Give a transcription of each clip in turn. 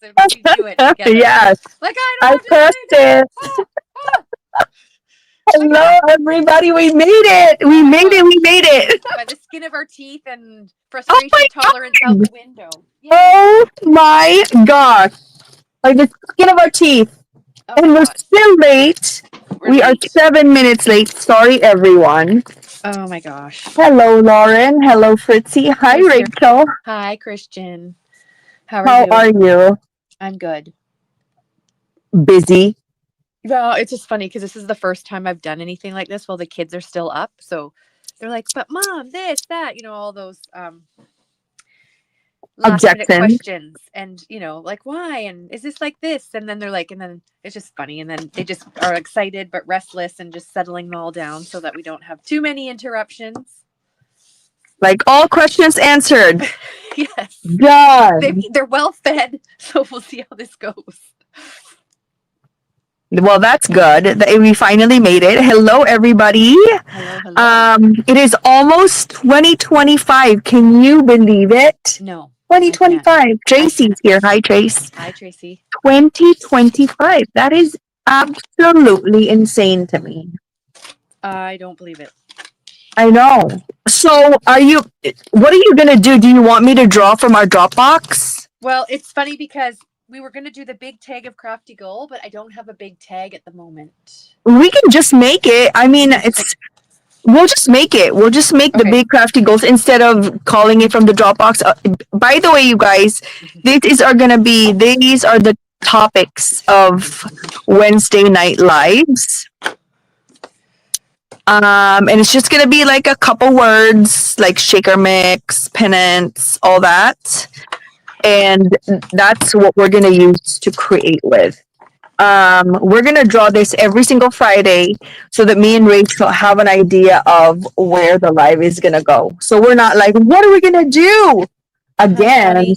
if we do it together. Yes. Like, I I don't have pressed to say it. no. Hello, everybody. We made it. We made it. We made it. By the skin of our teeth and Oh my frustration tolerance out God. the window. Yay. Oh my gosh. Like the skin of our teeth. Oh And my we're gosh. still late. We're We are late. 7 minutes late. Sorry, everyone. Oh my gosh. Hello, Lauren. Hello, Fritzy. Hi, Rachel. Hi, Christian. How How are you? I'm good. Busy. Well, it's just funny because this is the first time I've done anything like this while the kids are still up. So they're like, but mom, this, that, all those last minute Objection. questions. And, like, why? And is this like this? And then they're like, and then it's just funny. And then they just are excited but restless and just settling them all down so that we don't have too many interruptions. Like all questions answered. Yes. Done. They're well fed. So we'll see how this goes. Well, that's good. We finally made it. Hello, everybody. Hello. It is almost 2025. Can you believe it? No. 2025. Tracy's here. Hi, Trace. Hi, Tracy. 2025. That is absolutely insane to me. I don't believe it. I know. So, what are you going to do? Do you want me to draw from our Dropbox? Well, it's funny because we were going to do the big tag of Crafty Goal, but I don't have a big tag at the moment. We can just make it. I mean, we'll just make it. We'll just make the big Crafty Goals instead of calling it from the Dropbox. By the way, you guys, these are the topics of Wednesday night lives. And it's just going to be like a couple words like shaker mix, penance, all that. And that's what we're going to use to create with. We're going to draw this every single Friday so that me and Rachel have an idea of where the live is going to go. So we're not like, what are we going to do again?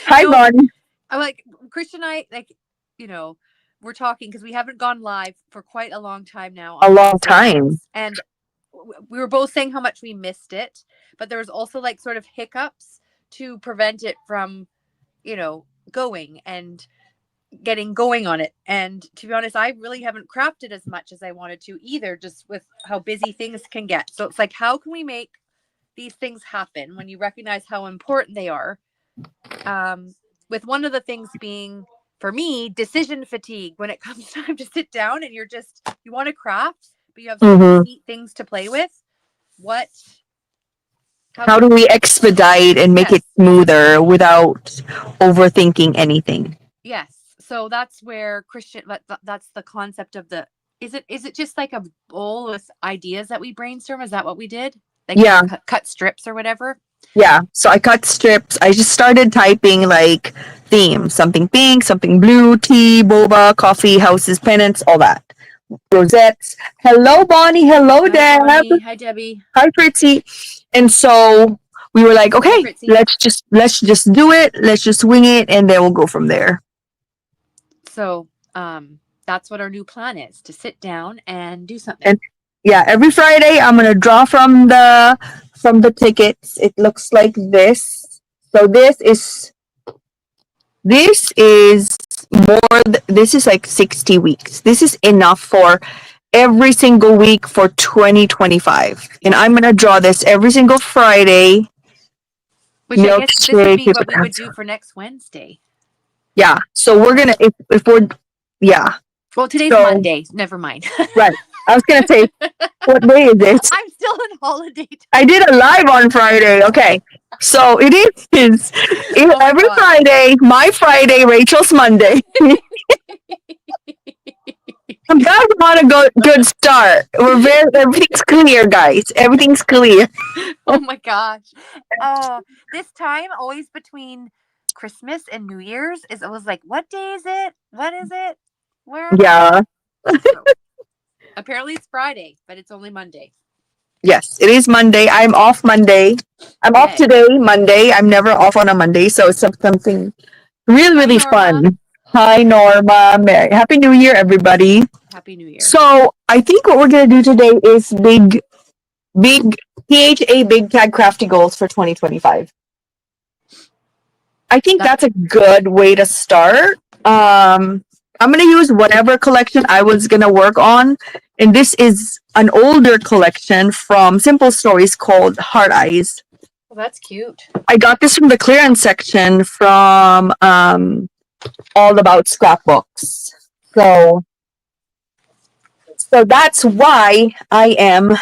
Hi, Bonnie. I'm like, Christian and I, we're talking because we haven't gone live for quite a long time now. A long time. And we were both saying how much we missed it, but there was also like sort of hiccups to prevent it from, going and getting going on it. And to be honest, I really haven't crafted as much as I wanted to either, just with how busy things can get. So it's like, how can we make these things happen when you recognize how important they are? With one of the things being, for me, decision fatigue when it comes time to sit down and you want to craft, but you have so many neat things to play with. How do we expedite and make it smoother without overthinking anything? Yes. So that's where that's the concept of is it just like a bowl with ideas that we brainstorm? Is that what we did? Like cut strips or whatever? Yeah. So I cut strips. I just started typing like themes, something pink, something blue, tea, boba, coffee, houses, pennants, all that. Rosettes. Hello, Bonnie. Hello, Deb. Hi, Debbie. Hi, Fritzy. And so we were like, okay, let's just do it. Let's just wing it, and then we'll go from there. So, that's what our new plan is, to sit down and do something. And every Friday I'm gonna draw from the tickets. It looks like this. So this is like 60 weeks. This is enough for every single week for 2025. And I'm going to draw this every single Friday. Which I guess this would be what we would do for next Wednesday. Yeah. So we're going to, if we're, yeah. Well, today's Monday. Never mind. Right. I was going to say, what day is it? I'm still on holiday. I did a live on Friday. Okay. So it is every Friday, my Friday, Rachel's Monday. I'm glad we're on a good start. Everything's clear, guys. Everything's clear. Oh my gosh. This time, always between Christmas and New Year's, it was like, what day is it? What is it? Where? Yeah. So, apparently it's Friday, but it's only Monday. Yes, it is Monday. I'm off Monday. I'm off today, Monday. I'm never off on a Monday, so it's something really, really fun. Hi, Norma. Happy New Year, everybody. Happy New Year. So I think what we're going to do today is big PHA big tag crafty goals for 2025. I think that's a good way to start. I'm gonna use whatever collection I was gonna work on, and this is an older collection from Simple Stories called Heart Eyes. Well, that's cute. I got this from the clearance section from All About Scrapbooks. So that's why I am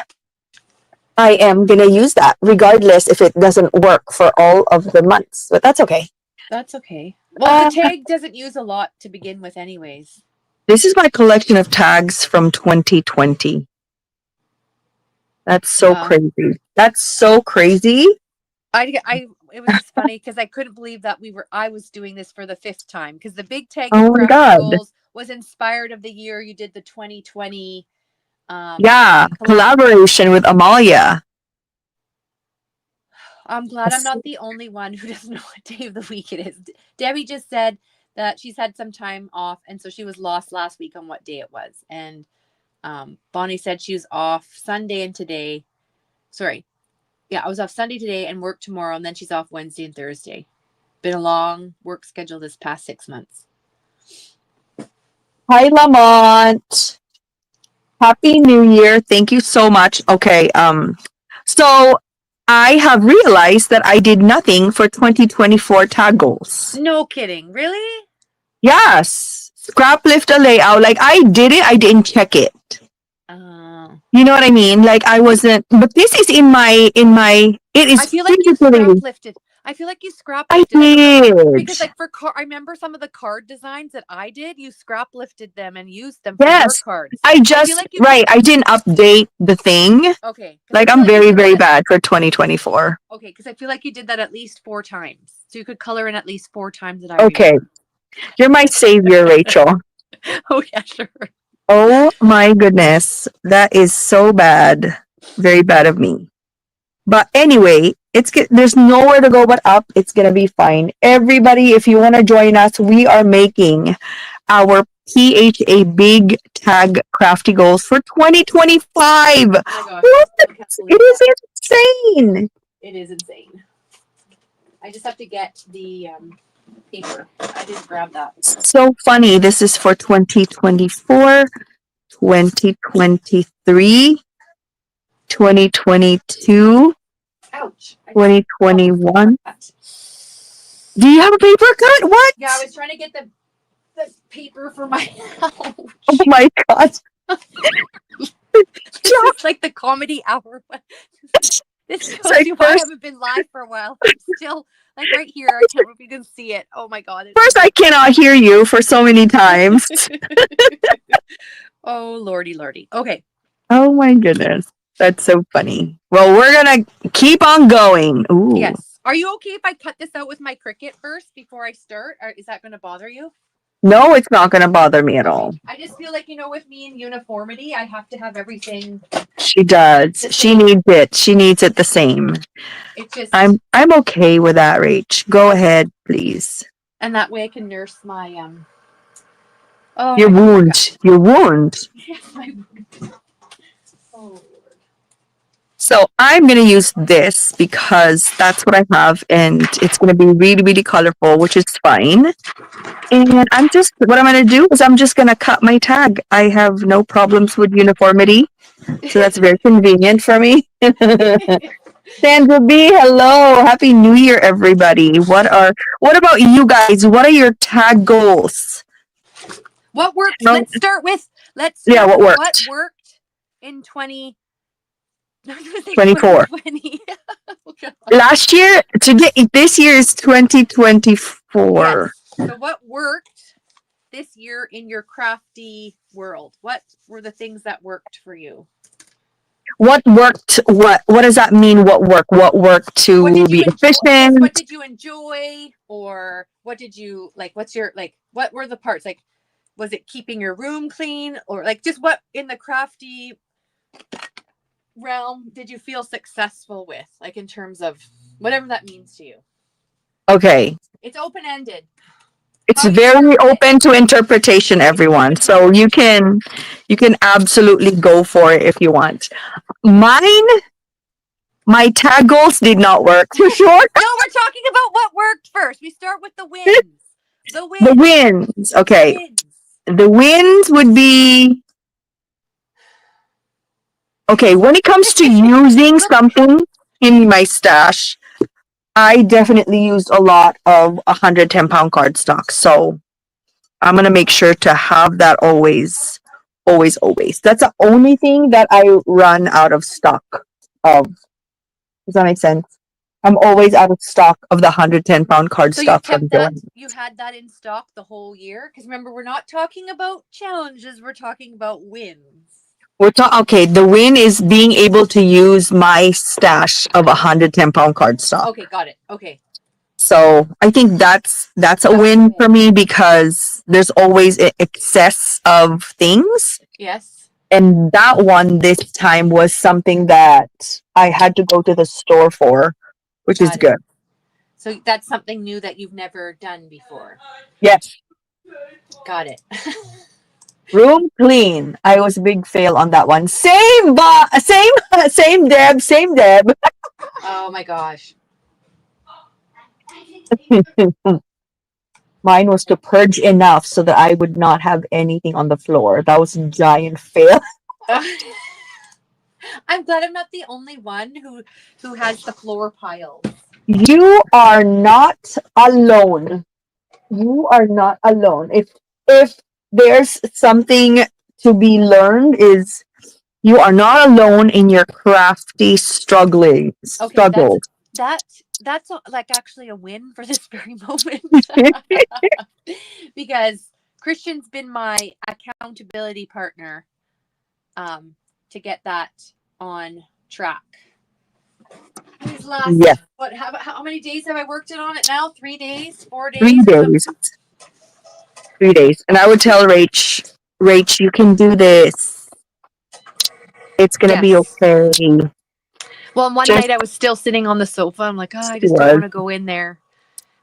gonna use that, regardless if it doesn't work for all of the months. But that's okay. That's okay. Well, the tag doesn't use a lot to begin with, anyways. This is my collection of tags from 2020. That's so crazy. That's so crazy. It was just funny because I couldn't believe that I was doing this for the 5th time, because the big tag Oh my God. goals was inspired of the year you did the 2020. Collaboration with Amalia. I'm glad I'm not the only one who doesn't know what day of the week it is. Debbie just said that she's had some time off, and so she was lost last week on what day it was. And Bonnie said she was off Sunday and today. Sorry. Yeah, I was off Sunday today and work tomorrow, and then she's off Wednesday and Thursday. Been a long work schedule this past 6 months. Hi, Lamont. Happy New Year. Thank you so much. Okay, so I have realized that I did nothing for 2024 tag goals. No kidding. Really? Yes. Scrap lift a layout. Like, I did it, I didn't check it. You know what I mean? Like, I wasn't, but this is in my, it is. I feel like you scrap lifted. I feel like you scrap lifted. I did. Because like I remember some of the card designs that I did, you scrap lifted them and used them for your cards. I didn't update the thing. Okay. Like, I'm very, very bad for 2024. Okay, because I feel like you did that at least 4 times. So you could color in at least 4 times that I Okay. remember. You're my savior, Rachel. Oh, yeah, sure. Oh my goodness. That is so bad. Very bad of me. But anyway, there's nowhere to go but up. It's going to be fine. Everybody, if you want to join us, we are making our PHA Big Tag Crafty Goals for 2025. Oh my gosh. It is insane. It is insane. I just have to get the paper. I didn't grab that. So funny. This is for 2024, 2023, 2022. Ouch. 2021. Do you have a paper cut? What? Yeah, I was trying to get the paper for my house. Oh my God. It's like the comedy hour. This shows you why I haven't been live for a while. I'm still like right here. I can't remember if you can see it. Oh my God. First, I cannot hear you for so many times. Oh, lordy. Okay. Oh my goodness. That's so funny. Well, we're going to keep on going. Ooh. Yes. Are you okay if I cut this out with my Cricut first before I start? Or is that going to bother you? No, it's not going to bother me at all. I just feel like, with me in uniformity, I have to have everything. She does. She needs it. She needs it the same. It's just. I'm okay with that, Rach. Go ahead, please. And that way I can nurse my your wound. Your wound. Yes, my wound. Oh. So I'm going to use this because that's what I have, and it's going to be really, really colorful, which is fine. And what I'm going to do is I'm just going to cut my tag. I have no problems with uniformity, so that's very convenient for me. Sandra B, hello. Happy New Year, everybody. What about you guys? What are your tag goals? What worked? Let's start with, what worked? What worked in 24. Last year, this year is 2024. Yes. So what worked this year in your crafty world? What were the things that worked for you? What worked? What does that mean? What worked to be efficient? What did you enjoy? Or what did you like? What were the parts? Like, was it keeping your room clean? Or like just what in the crafty realm did you feel successful with, like in terms of whatever that means to you? Okay, it's open-ended. It's very open to interpretation, everyone, so you can My tag goals did not work for sure. No, we're talking about what worked first. We start with the wins. The wins. The wins. Okay. The wins. The wins would be okay. When it comes to using something in my stash, I definitely used a lot of 110-pound cardstock. So I'm gonna make sure to have that always, always, always. That's the only thing that I run out of stock of. Does that make sense? I'm always out of stock of the 110-pound So you cardstock from kept that, Joann. you had that in stock the whole year? Because remember, we're not talking about challenges, we're talking about wins. Okay, the win is being able to use my stash of 110-pound cardstock. Okay, got it. Okay. So I think that's a win for me because there's always an excess of things. Yes. And that one this time was something that I had to go to the store for, which is good. So that's something new that you've never done before. Yes. Got it. Room clean. I was a big fail on that one. Same Deb. Oh my gosh. Mine was to purge enough so that I would not have anything on the floor. That was a giant fail. I'm glad I'm not the only one who has the floor pile. You are not alone. You are not alone. If there's something to be learned is you are not alone in your crafty struggling. Okay, that's like actually a win for this very moment. Because Christian's been my accountability partner to get that on track. These last, how many days have I worked it on it now? 3 days? 4 days? 3 days. 3 days. And I would tell Rach, you can do this. It's gonna be okay. Well, one night I was still sitting on the sofa. I'm like, I just don't want to go in there.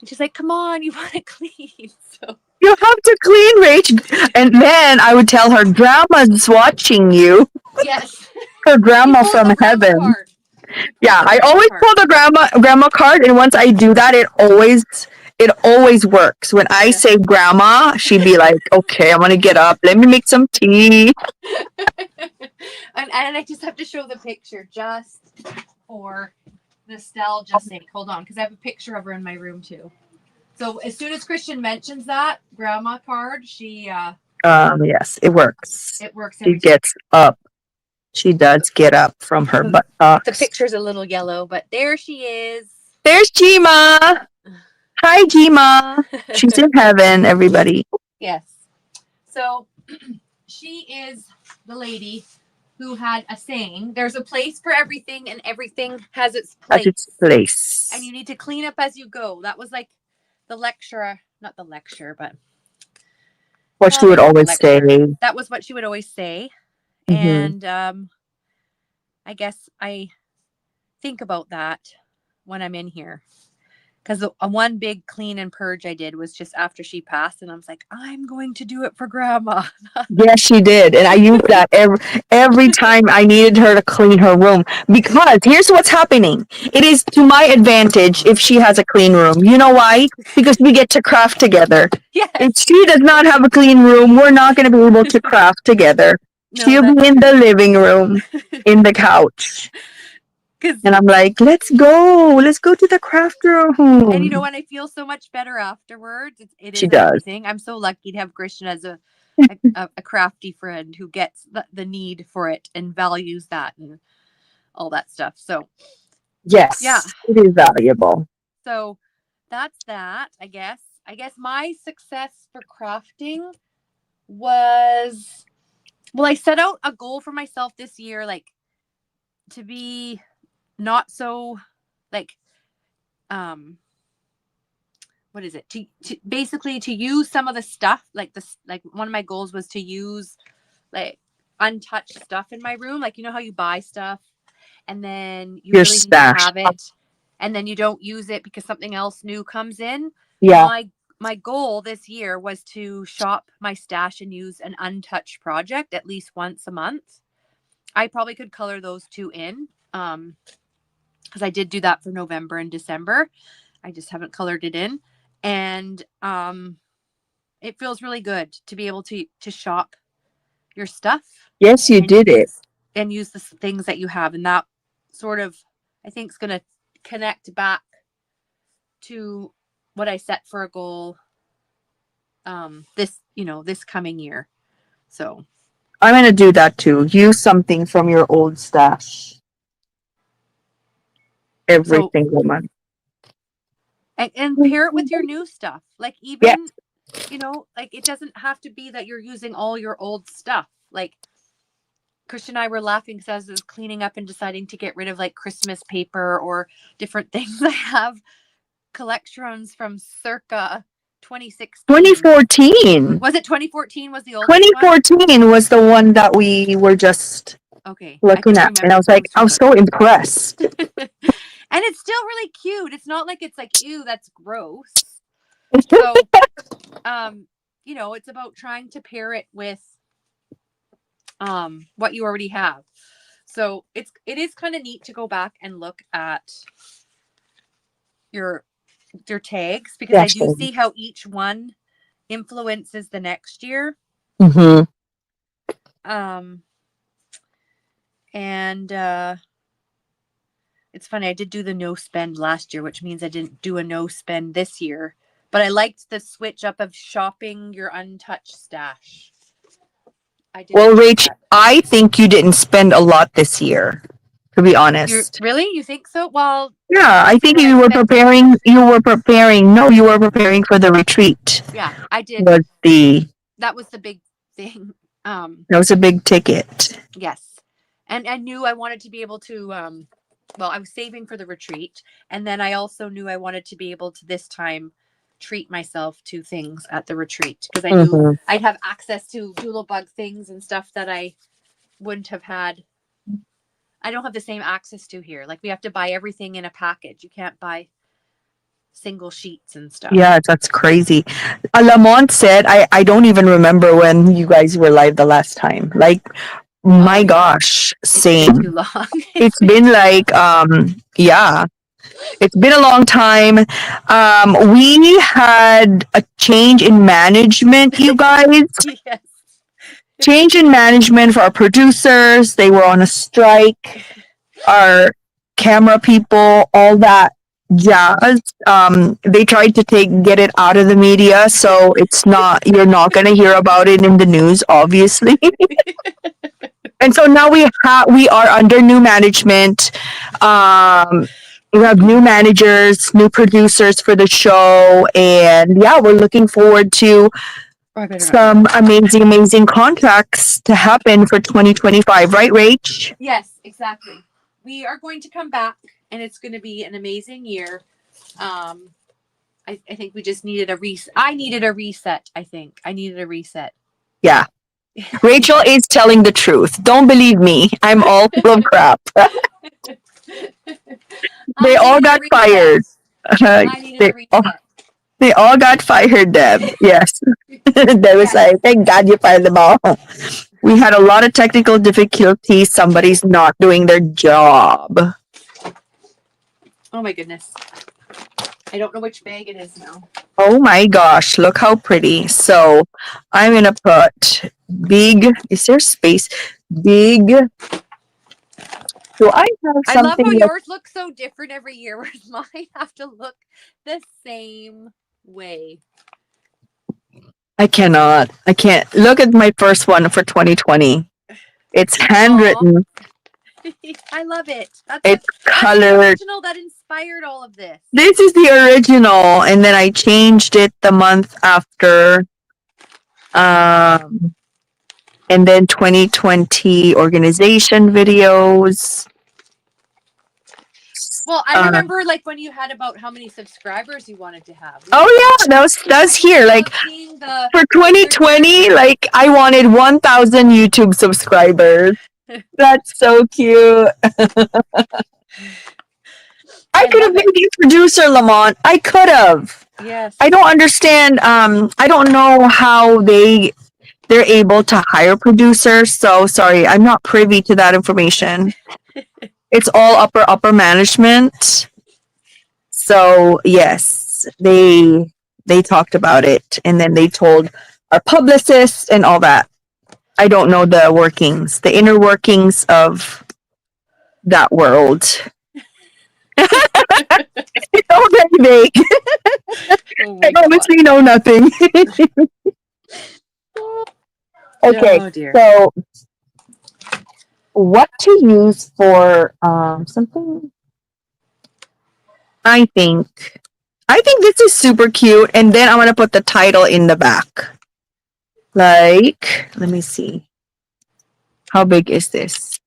And she's like, come on, you want to clean. So you have to clean, Rach. And then I would tell her, Grandma's watching you. Yes. Her grandma from heaven. Yeah, I always pull the grandma card, and once I do that, it always works. When I say grandma, she'd be like, okay, I'm gonna get up. Let me make some tea. and I just have to show the picture just for nostalgia's sake. Hold on, because I have a picture of her in my room too. So as soon as Christian mentions that grandma card, she yes, it works. It works. She gets up. She does get up from her buttocks. The picture's a little yellow, but there she is. There's Gima. Hi, Gima. She's in heaven, everybody. Yes. So she is the lady who had a saying, there's a place for everything and everything has its place. And you need to clean up as you go. That was like the lecture, not the lecture, but what she would always say. That was what she would always say. Mm-hmm. And I guess I think about that when I'm in here. Because one big clean and purge I did was just after she passed, and I was like, I'm going to do it for Grandma. Yes, she did. And I used that every time I needed her to clean her room. Because here's what's happening. It is to my advantage if she has a clean room. You know why? Because we get to craft together. Yes. If she does not have a clean room, we're not going to be able to craft together. No, she'll be in the living room, in the couch. And I'm like, let's go to the craft room. And you know what? I feel so much better afterwards. It is amazing. I'm so lucky to have Christian as a crafty friend who gets the need for it and values that and all that stuff. So yes, yeah, it is valuable. So that's that, I guess. I guess my success for crafting was, well, I set out a goal for myself this year, like to be not so like what is it, to basically to use some of the stuff, like this, like one of my goals was to use like untouched stuff in my room, like you know how you buy stuff and then you really need to have it and then you don't use it because something else new comes in. Yeah, my goal this year was to shop my stash and use an untouched project at least once a month. I probably could color those two in. because I did do that for November and December. I just haven't colored it in. And it feels really good to be able to shop your stuff. Yes, you did it. And use the things that you have. And that sort of, I think, is going to connect back to what I set for a goal this coming year. So I'm going to do that too. Use something from your old stash every single month. And pair it with your new stuff. Like even, like it doesn't have to be that you're using all your old stuff. Like Kristianne and I were laughing because I was cleaning up and deciding to get rid of like Christmas paper or different things. I have collections from circa 2014. Was it 2014 was the old 2014 one? Was the one that we were just looking at. And I was like, I was so impressed. And it's still really cute. It's not like it's like, ew, that's gross. So, it's about trying to pair it with what you already have. So it is kind of neat to go back and look at your tags, because I do see how each one influences the next year. Mm-hmm. And it's funny, I did do the no spend last year, which means I didn't do a no spend this year, but I liked the switch up of shopping your untouched stash. Well, Rach, I think you didn't spend a lot this year, to be honest. Really? You think so? Well, yeah, I think you were preparing for the retreat. Yeah, I did. That was the big thing. That was a big ticket. Yes. And I knew I wanted to be able to, I was saving for the retreat. And then I also knew I wanted to be able to this time treat myself to things at the retreat, because I knew I'd have access to Doodlebug things and stuff that I wouldn't have had. I don't have the same access to here. Like we have to buy everything in a package. You can't buy single sheets and stuff. Yeah, that's crazy. Lamont said, I don't even remember when you guys were live the last time. Like, my gosh, same. It's been too long. It's been like, it's been a long time. We had a change in management, you guys. Yes. Change in management for our producers. They were on a strike. Our camera people, all that jazz. They tried to get it out of the media, so you're not going to hear about it in the news, obviously. And so now we are under new management. We have new managers, new producers for the show, and we're looking forward to some amazing contracts to happen for 2025, right, Rach? Yes, exactly. We are going to come back, and it's going to be an amazing year. I think we just needed a reset. I needed a reset. Yeah. Rachel is telling the truth. Don't believe me. I'm all full of crap. They all got fired. They all got fired, Deb. Yes. They was like, thank God you fired them all. We had a lot of technical difficulties. Somebody's not doing their job. Oh my goodness. I don't know which bag it is now. Oh my gosh, look how pretty. So I'm going to put big, is there space? Big. So I have something. I love how yours look so different every year, whereas mine have to look the same way. I can't. Look at my first one for 2020. It's handwritten. I love it. It's colored. That's the original that inspired all of this. This is the original, and then I changed it the month after. And then 2020 organization videos. Well, I remember like when you had about how many subscribers you wanted to have. Oh yeah, that's here. Like for 2020, like I wanted 1,000 YouTube subscribers. That's so cute. I could have been the producer, Lamont. I could have. Yes. I don't understand. I don't know how they're able to hire producers. So sorry, I'm not privy to that information. It's all upper management. So yes, they talked about it, and then they told our publicist and all that. I don't know the workings, the inner workings of that world. It's all very vague. Oh my I God. honestly know nothing. Okay, Oh dear. so what to use for something? I think this is super cute, and then I'm gonna put the title in the back. Like, let me see. How big is this?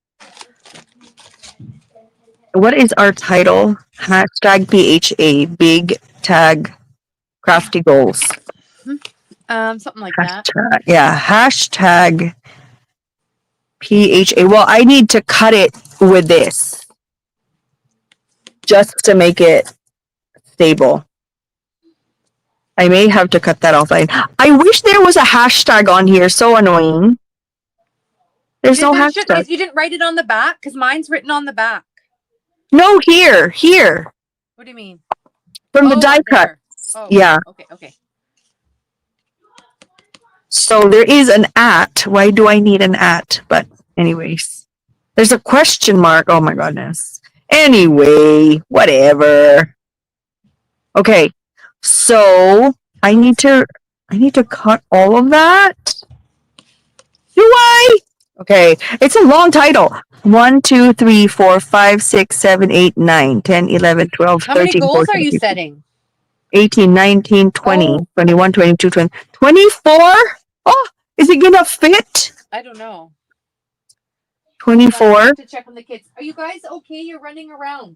What is our title? Hashtag PHA big tag crafty goals. Something like that. Hashtag, yeah, hashtag PHA. Well, I need to cut it with this just to make it stable. I may have to cut that offline. I wish there was a hashtag on here. So annoying. There's no hashtag. You didn't write it on the back? Because mine's written on the back. No, here. What do you mean? From the die cut. Oh, yeah. Okay. So there is an at. Why do I need an at? But anyways, there's a question mark. Oh my goodness. Anyway, whatever. Okay. So I need to cut all of that. Do I? Okay. It's a long title. 1, 2, 3, 4, 5, 6, 7, 8, 9, 10, 11, 12, How 13, many goals 14, are you 15, setting? 18, 19, 20, Oh. 21, 22, 20, 24? Oh, is it gonna fit? I don't know. 24. I have to check on the kids. Are you guys okay? You're running around.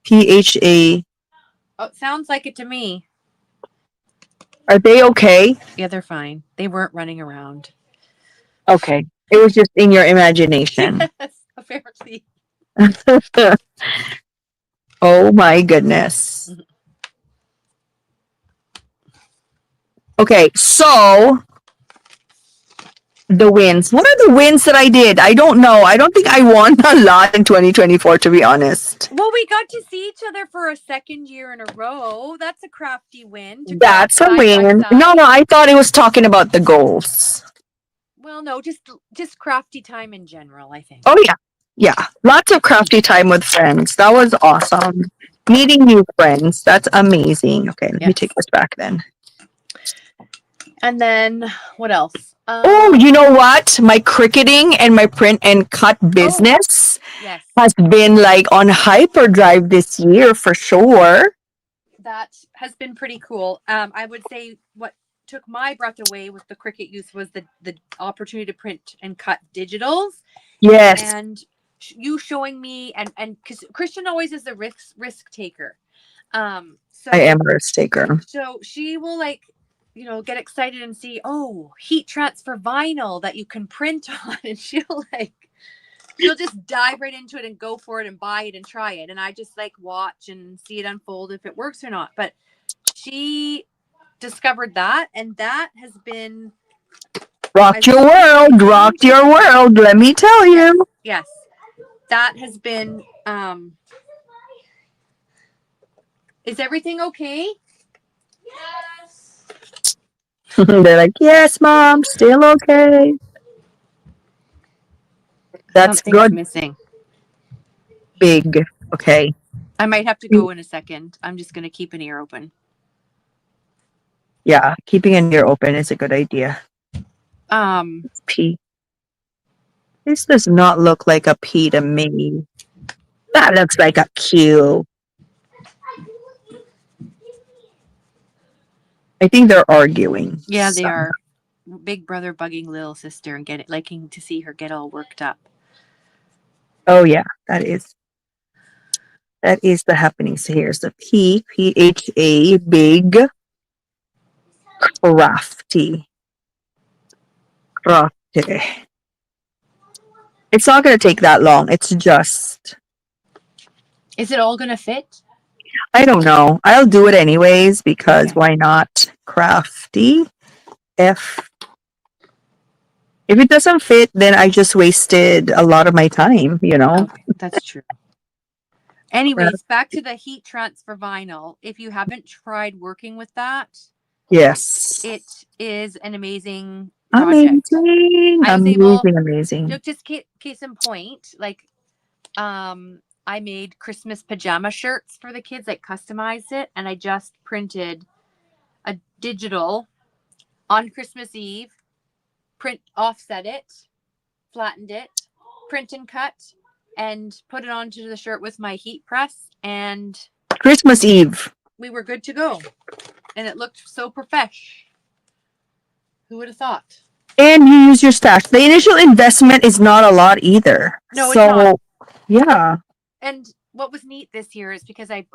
PHA. Oh, it sounds like it to me. Are they okay? Yeah, they're fine. They weren't running around. Okay. It was just in your imagination. Yes, apparently. Oh my goodness. Okay, so the wins. What are the wins that I did? I don't know. I don't think I won a lot in 2024, to be honest. Well, we got to see each other for a second year in a row. That's a crafty win. That's a win. No, I thought it was talking about the goals. Well, no, just crafty time in general, I think. Oh yeah. Yeah. Lots of crafty time with friends. That was awesome. Meeting new friends. That's amazing. Okay, let me take this back then. And then what else? Oh, you know what? My cricketing and my print and cut business has been like on hyperdrive this year for sure. That has been pretty cool. I would say what took my breath away with the Cricut use was the opportunity to print and cut digitals. Yes. And you showing me and because Kristianne always is the risk taker. So I am a risk taker. So she will get excited and see, heat transfer vinyl that you can print on, and she'll just dive right into it and go for it and buy it and try it. And I just watch and see it unfold if it works or not. But she discovered that, and that has been rocked your world, let me tell you. Yes. That has been is everything okay? Yes. They're like, yes, Mom, still okay. That's Something's good. Missing. Big. Okay. I might have to go in a second. I'm just going to keep an ear open. Yeah, keeping an ear open is a good idea. P. This does not look like a P to me. That looks like a Q. I think they're arguing. Yeah, they are. Big brother bugging little sister and liking to see her get all worked up. Oh yeah, that is the happening. So here's the PHA big crafty. It's not going to take that long. It's just. Is it all going to fit? I don't know. I'll do it anyways because why not? Crafty. If it doesn't fit, then I just wasted a lot of my time, Okay, that's true. Anyways, back to the heat transfer vinyl. If you haven't tried working with that, Yes. it is an amazing project. Amazing. I was able, Amazing. just case in point, like, I made Christmas pajama shirts for the kids, like customized it, and I just printed a digital on Christmas Eve, offset it, flattened it, print and cut, and put it onto the shirt with my heat press, and Christmas Eve. we were good to go. And it looked so profesh. Who would have thought? And you use your stash. The initial investment is not a lot either. No, it's not. Yeah. And what was neat this year is because I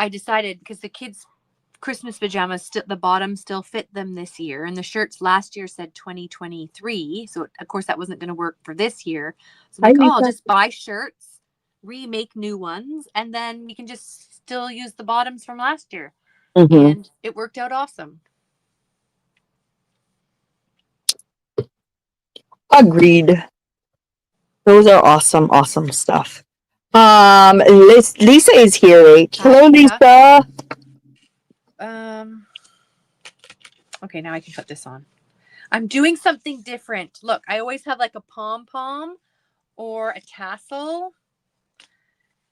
decided, because the kids' Christmas pajamas, the bottom still fit them this year, and the shirts last year said 2023, so of course that wasn't going to work for this year. So I'm like, I'll just buy shirts, remake new ones, and then we can just still use the bottoms from last year. And it worked out awesome. Agreed. Those are awesome stuff. Lisa is here, right? Hello, Lisa. Okay, now I can put this on. I'm doing something different. Look, I always have like a pom-pom or a tassel.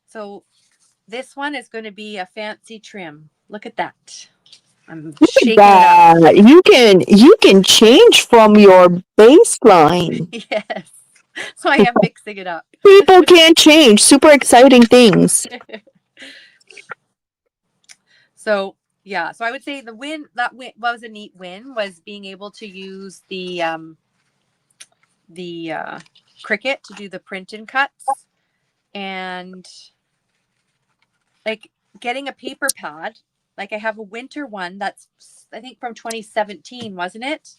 So this one is going to be a fancy trim. Look at that. I'm shaking it up. You can change from your baseline. Yes. So I am mixing it up. People can change. Super exciting things. So yeah, so I would say the win was a neat win, was being able to use the Cricut to do the print and cuts, and like getting a paper pad. Like I have a winter one that's, I think, from 2017, wasn't it,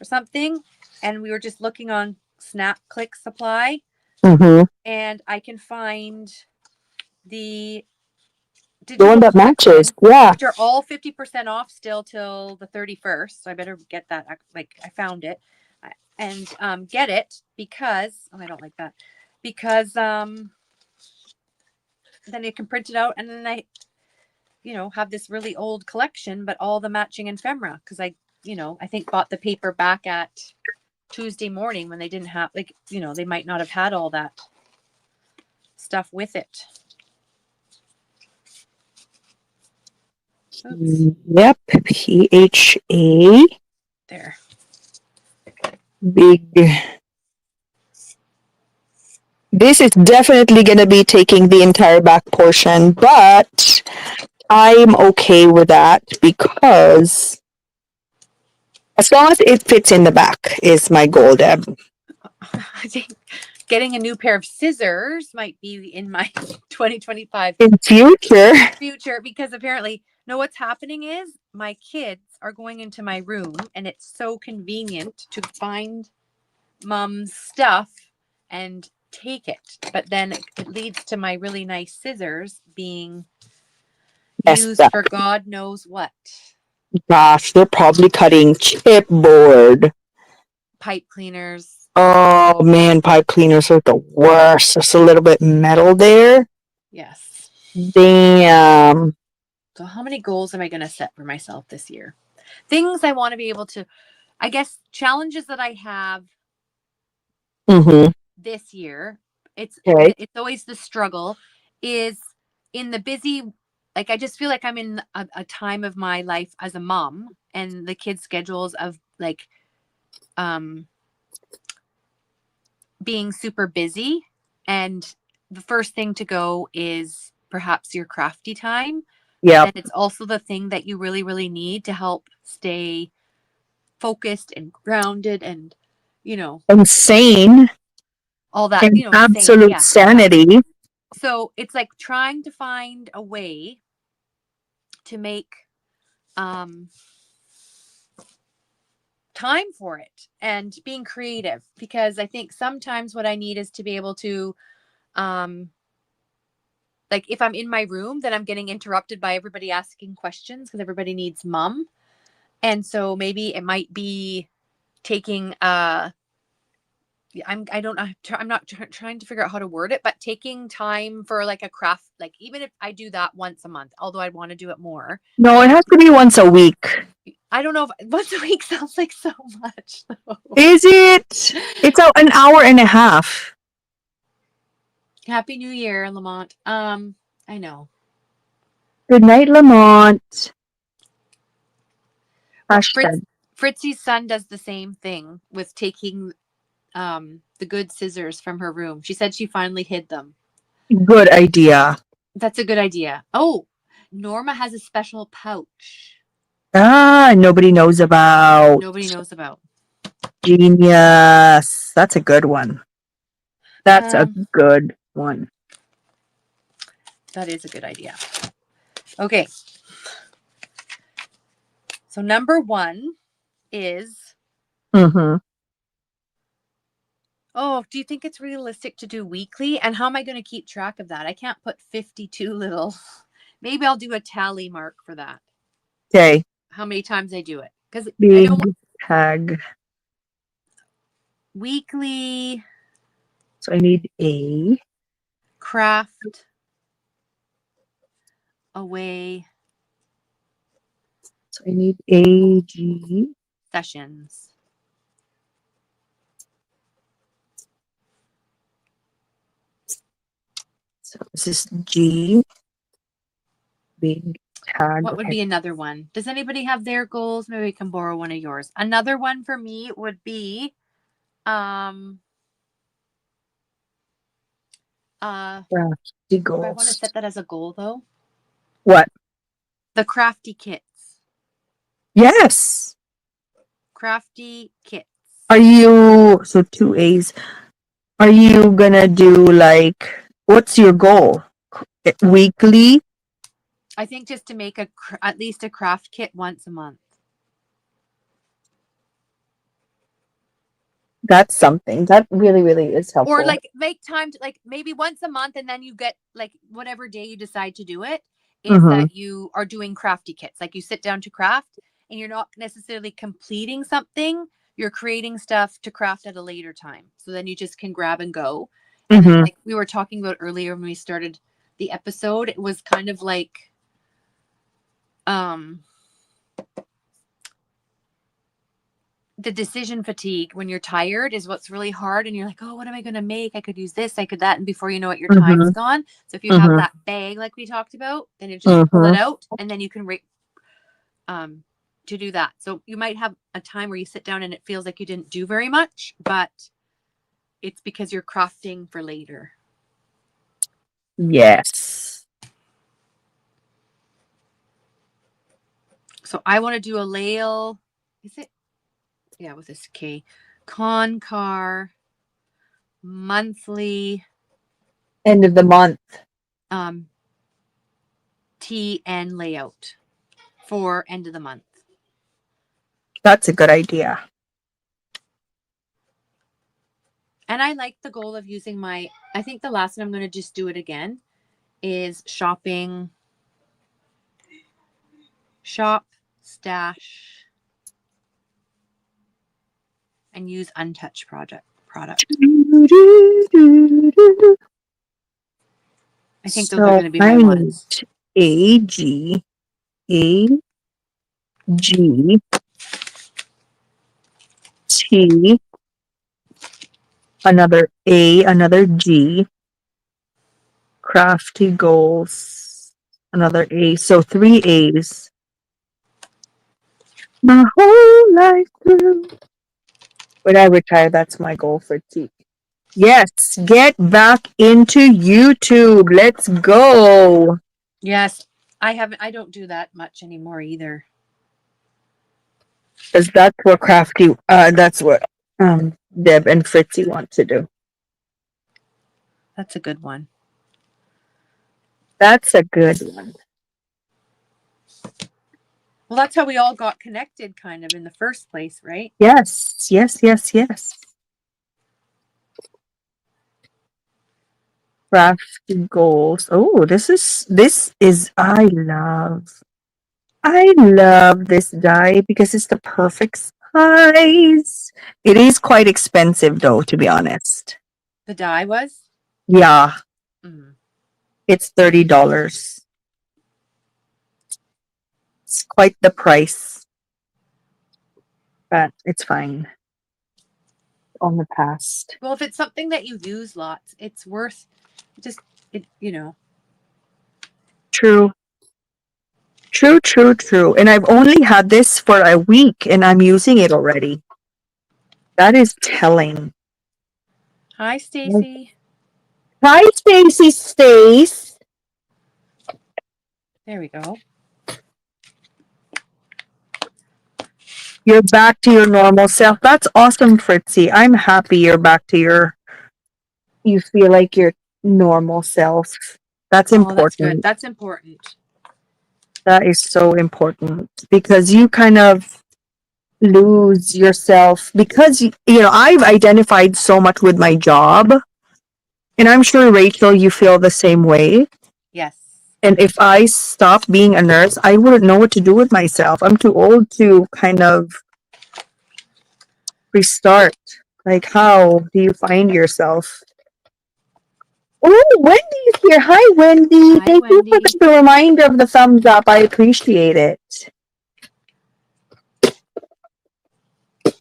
or something? And we were just looking on Snap Click Supply, and I can find the one that matches, which are all 50% off still till the 31st. So I better get that. Like, I found it, and get it because I don't like that, because then you can print it out, and then I have this really old collection, but all the matching ephemera, because I think bought the paper back at Tuesday morning when they didn't have, they might not have had all that stuff with it. Oops. Yep, PHA. There. Big. This is definitely going to be taking the entire back portion, but I'm okay with that because as long as it fits in the back is my goal, Deb. I think getting a new pair of scissors might be in my 2025 in future, because apparently, what's happening is my kids are going into my room, and it's so convenient to find mom's stuff and take it, but then it leads to my really nice scissors being used for God knows what. Gosh, they're probably cutting chipboard. Pipe cleaners. Oh man, pipe cleaners are the worst. There's a little bit metal there. Yes. Damn. So how many goals am I going to set for myself this year? Things I want to be able to, I guess, challenges that I have this year. It's always the struggle is in the busy, like I just feel like I'm in a time of my life as a mom, and the kids' schedules of like being super busy, and the first thing to go is perhaps your crafty time. Yeah. And it's also the thing that you really, really need to help stay focused and grounded and, insane. All that, absolute sanity. Yeah. So it's like trying to find a way to make time for it and being creative, because I think sometimes what I need is to be able to like if I'm in my room, then I'm getting interrupted by everybody asking questions because everybody needs mom. And so maybe it might be taking I don't know. I'm not trying to figure out how to word it, but taking time for like a craft, like even if I do that once a month, although I want to do it more. No, it has to be once a week. I don't know if once a week sounds like so much though. Is it? It's an hour and a half. Happy New Year, Lamont. I know. Good night, Lamont. Well, Hashtag. Fritzy's son does the same thing with taking the good scissors from her room. She said she finally hid them. Good idea. That's a good idea. Oh, Norma has a special pouch. Nobody knows about. Nobody knows about. Genius. That's a good one. That's a good one. That is a good idea. Okay. So number 1 is. Mm-hmm. Oh, do you think it's realistic to do weekly? And how am I going to keep track of that? I can't put 52 little. Maybe I'll do a tally mark for that. Okay. How many times I do it? Because big tag. Weekly. So I need a craft away. So I need AG sessions. So this is G. Big tag. What would be another one? Does anybody have their goals? Maybe we can borrow one of yours. Another one for me would be crafty goals. I want to set that as a goal though. What? The crafty kits. Yes. Crafty kits. Are you, so 2 A's. Are you gonna do like, what's your goal? Weekly? I think just to make at least a craft kit once a month. That's something that really, really is helpful. Or like make time to like maybe once a month, and then you get like whatever day you decide to do it is that you are doing crafty kits. Like you sit down to craft and you're not necessarily completing something. You're creating stuff to craft at a later time. So then you just can grab and go. And then, like we were talking about earlier when we started the episode, it was kind of like the decision fatigue when you're tired is what's really hard, and you're like, oh, what am I going to make? I could use this, I could that, and before you know it, your time's gone. So if you have that bag like we talked about, then you just pull it out, and then you can to do that. So you might have a time where you sit down and it feels like you didn't do very much, but it's because you're crafting for later. Yes. So I want to do a Lail. Is it? Yeah, with this K. Concar monthly. End of the month. TN layout for end of the month. That's a good idea. And I like the goal of using I think the last one I'm going to just do it again is shopping, shop, stash, and use untouched product. I think those are going to be my ones. AG, T, another A, another G, crafty goals, another A. So 3 A's. My whole life through. When I retire, that's my goal for T. Yes, get back into YouTube. Let's go. Yes, I don't do that much anymore either. Because that's what crafty. That's what Deb and Fritzy want to do. That's a good one. That's a good one. Well, that's how we all got connected, kind of in the first place, right? Yes. Crafty goals. Oh, this is I love this die because it's the perfect size. It is quite expensive though, to be honest. The die was? Yeah, Mm. it's $30. It's quite the price, but it's fine. On the past. Well, if it's something that you use lots, it's worth just it. True. True. And I've only had this for a week and I'm using it already. That is telling. Hi, Stacy. Hi, Stacy Stace. There we go. You're back to your normal self. That's awesome, Fritzy. I'm happy you're back to you feel like your normal self. That's important. That's good. That's important. That is so important because you kind of lose yourself because, I've identified so much with my job. And I'm sure, Rachel, you feel the same way. Yes. And if I stopped being a nurse, I wouldn't know what to do with myself. I'm too old to kind of restart. Like, how do you find yourself? Oh, Wendy's here. Hi, Wendy. Hi, Thank you for Wendy. the reminder of the thumbs up. I appreciate it.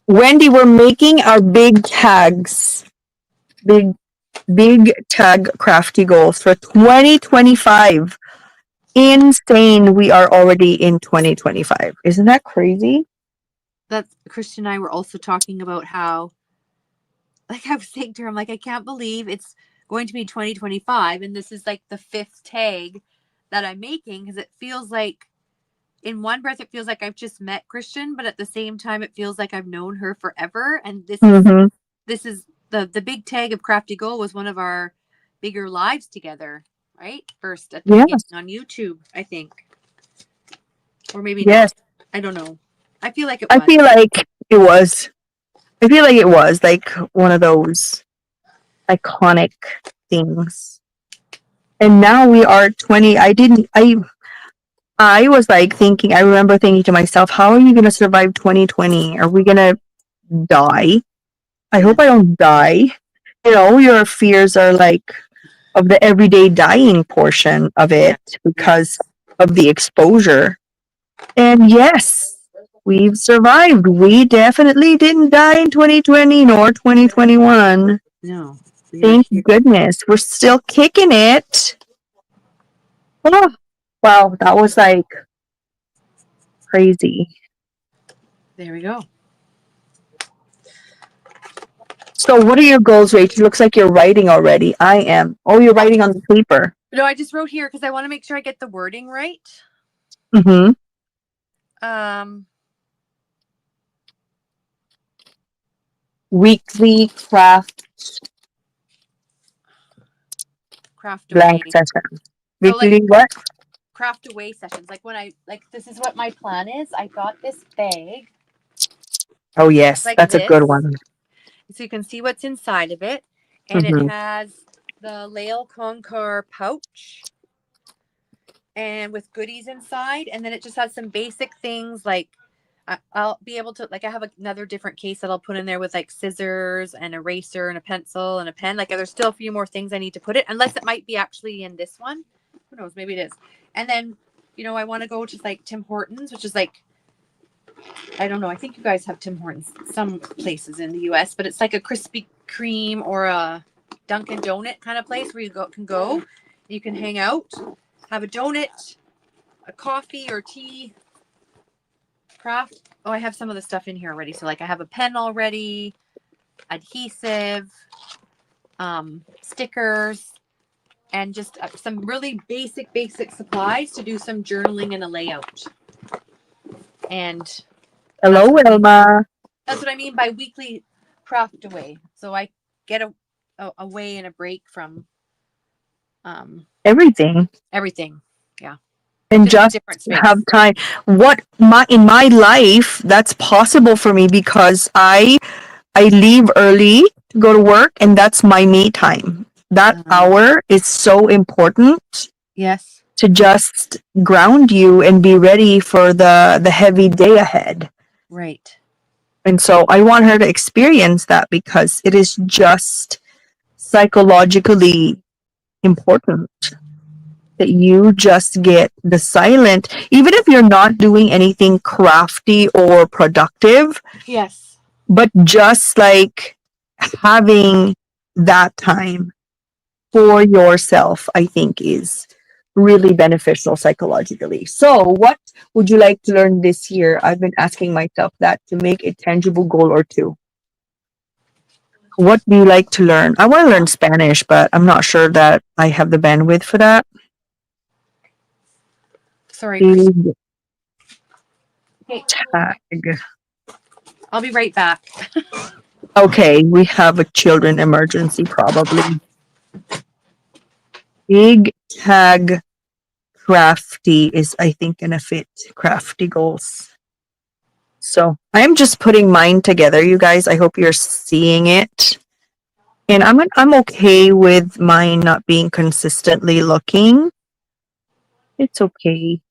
Wendy, we're making our big tags. Big tag crafty goals for 2025. Insane. We are already in 2025. Isn't that crazy? That's Kristianne and I were also talking about how, like I was saying to her, I'm like, I can't believe it's going to be 2025 and this is like the 5th tag that I'm making, because it feels like in one breath it feels like I've just met Kristianne, but at the same time it feels like I've known her forever. And this is the big tag of Crafty Goal was one of our bigger lives together, right? First at the beginning on YouTube, I think. Or maybe not. I don't know. I feel like it was. I feel like it was. I feel like it was like one of those iconic things. And now we are 20. I was like thinking, I remember thinking to myself, how are you going to survive 2020? Are we going to die? I hope I don't die. Your fears are like of the everyday dying portion of it because of the exposure. And yes, we've survived. We definitely didn't die in 2020 nor 2021. No. Thank goodness. We're still kicking it. Oh, wow, that was like crazy. There we go. So what are your goals, Rach? It looks like you're writing already. I am. Oh, you're writing on the paper. No, I just wrote here because I want to make sure I get the wording right. Mm-hmm. Weekly craft blank away session. Weekly like, what? Craft away sessions. Like when this is what my plan is. I got this bag. Oh yes, like that's a good one. So you can see what's inside of it. And it has the Lael Concar pouch and with goodies inside. And then it just has some basic things like I'll be able to, like, I have another different case that I'll put in there with like scissors and eraser and a pencil and a pen. Like there's still a few more things I need to put it, unless it might be actually in this one. Who knows? Maybe it is. And then, I want to go to like Tim Hortons, which is like, I don't know. I think you guys have Tim Hortons some places in the US, but it's like a Krispy Kreme or a Dunkin' Donut kind of place where you can go. You can hang out, have a donut, a coffee or tea, craft. Oh, I have some of the stuff in here already. So like I have a pen already, adhesive, stickers, and just some really basic supplies to do some journaling and a layout. And hello, Elma. That's what I mean by weekly craft away. So I get away and a break from everything. Yeah. And just have time. In my life, that's possible for me because I leave early to go to work, and that's my me time. That hour is so important. Yes. To just ground you and be ready for the heavy day ahead. Right. And so I want her to experience that because it is just psychologically important that you just get the silent, even if you're not doing anything crafty or productive, Yes. but just like having that time for yourself, I think is really beneficial psychologically. So, what would you like to learn this year? I've been asking myself that to make a tangible goal or two. What do you like to learn? I want to learn Spanish, but I'm not sure that I have the bandwidth for that. Sorry. Big Okay, tag. I'll be right back. Okay, we have a children emergency probably. Big tag crafty is, I think, gonna fit crafty goals. So I'm just putting mine together, you guys. I hope you're seeing it. And I'm okay with mine not being consistently looking. It's okay.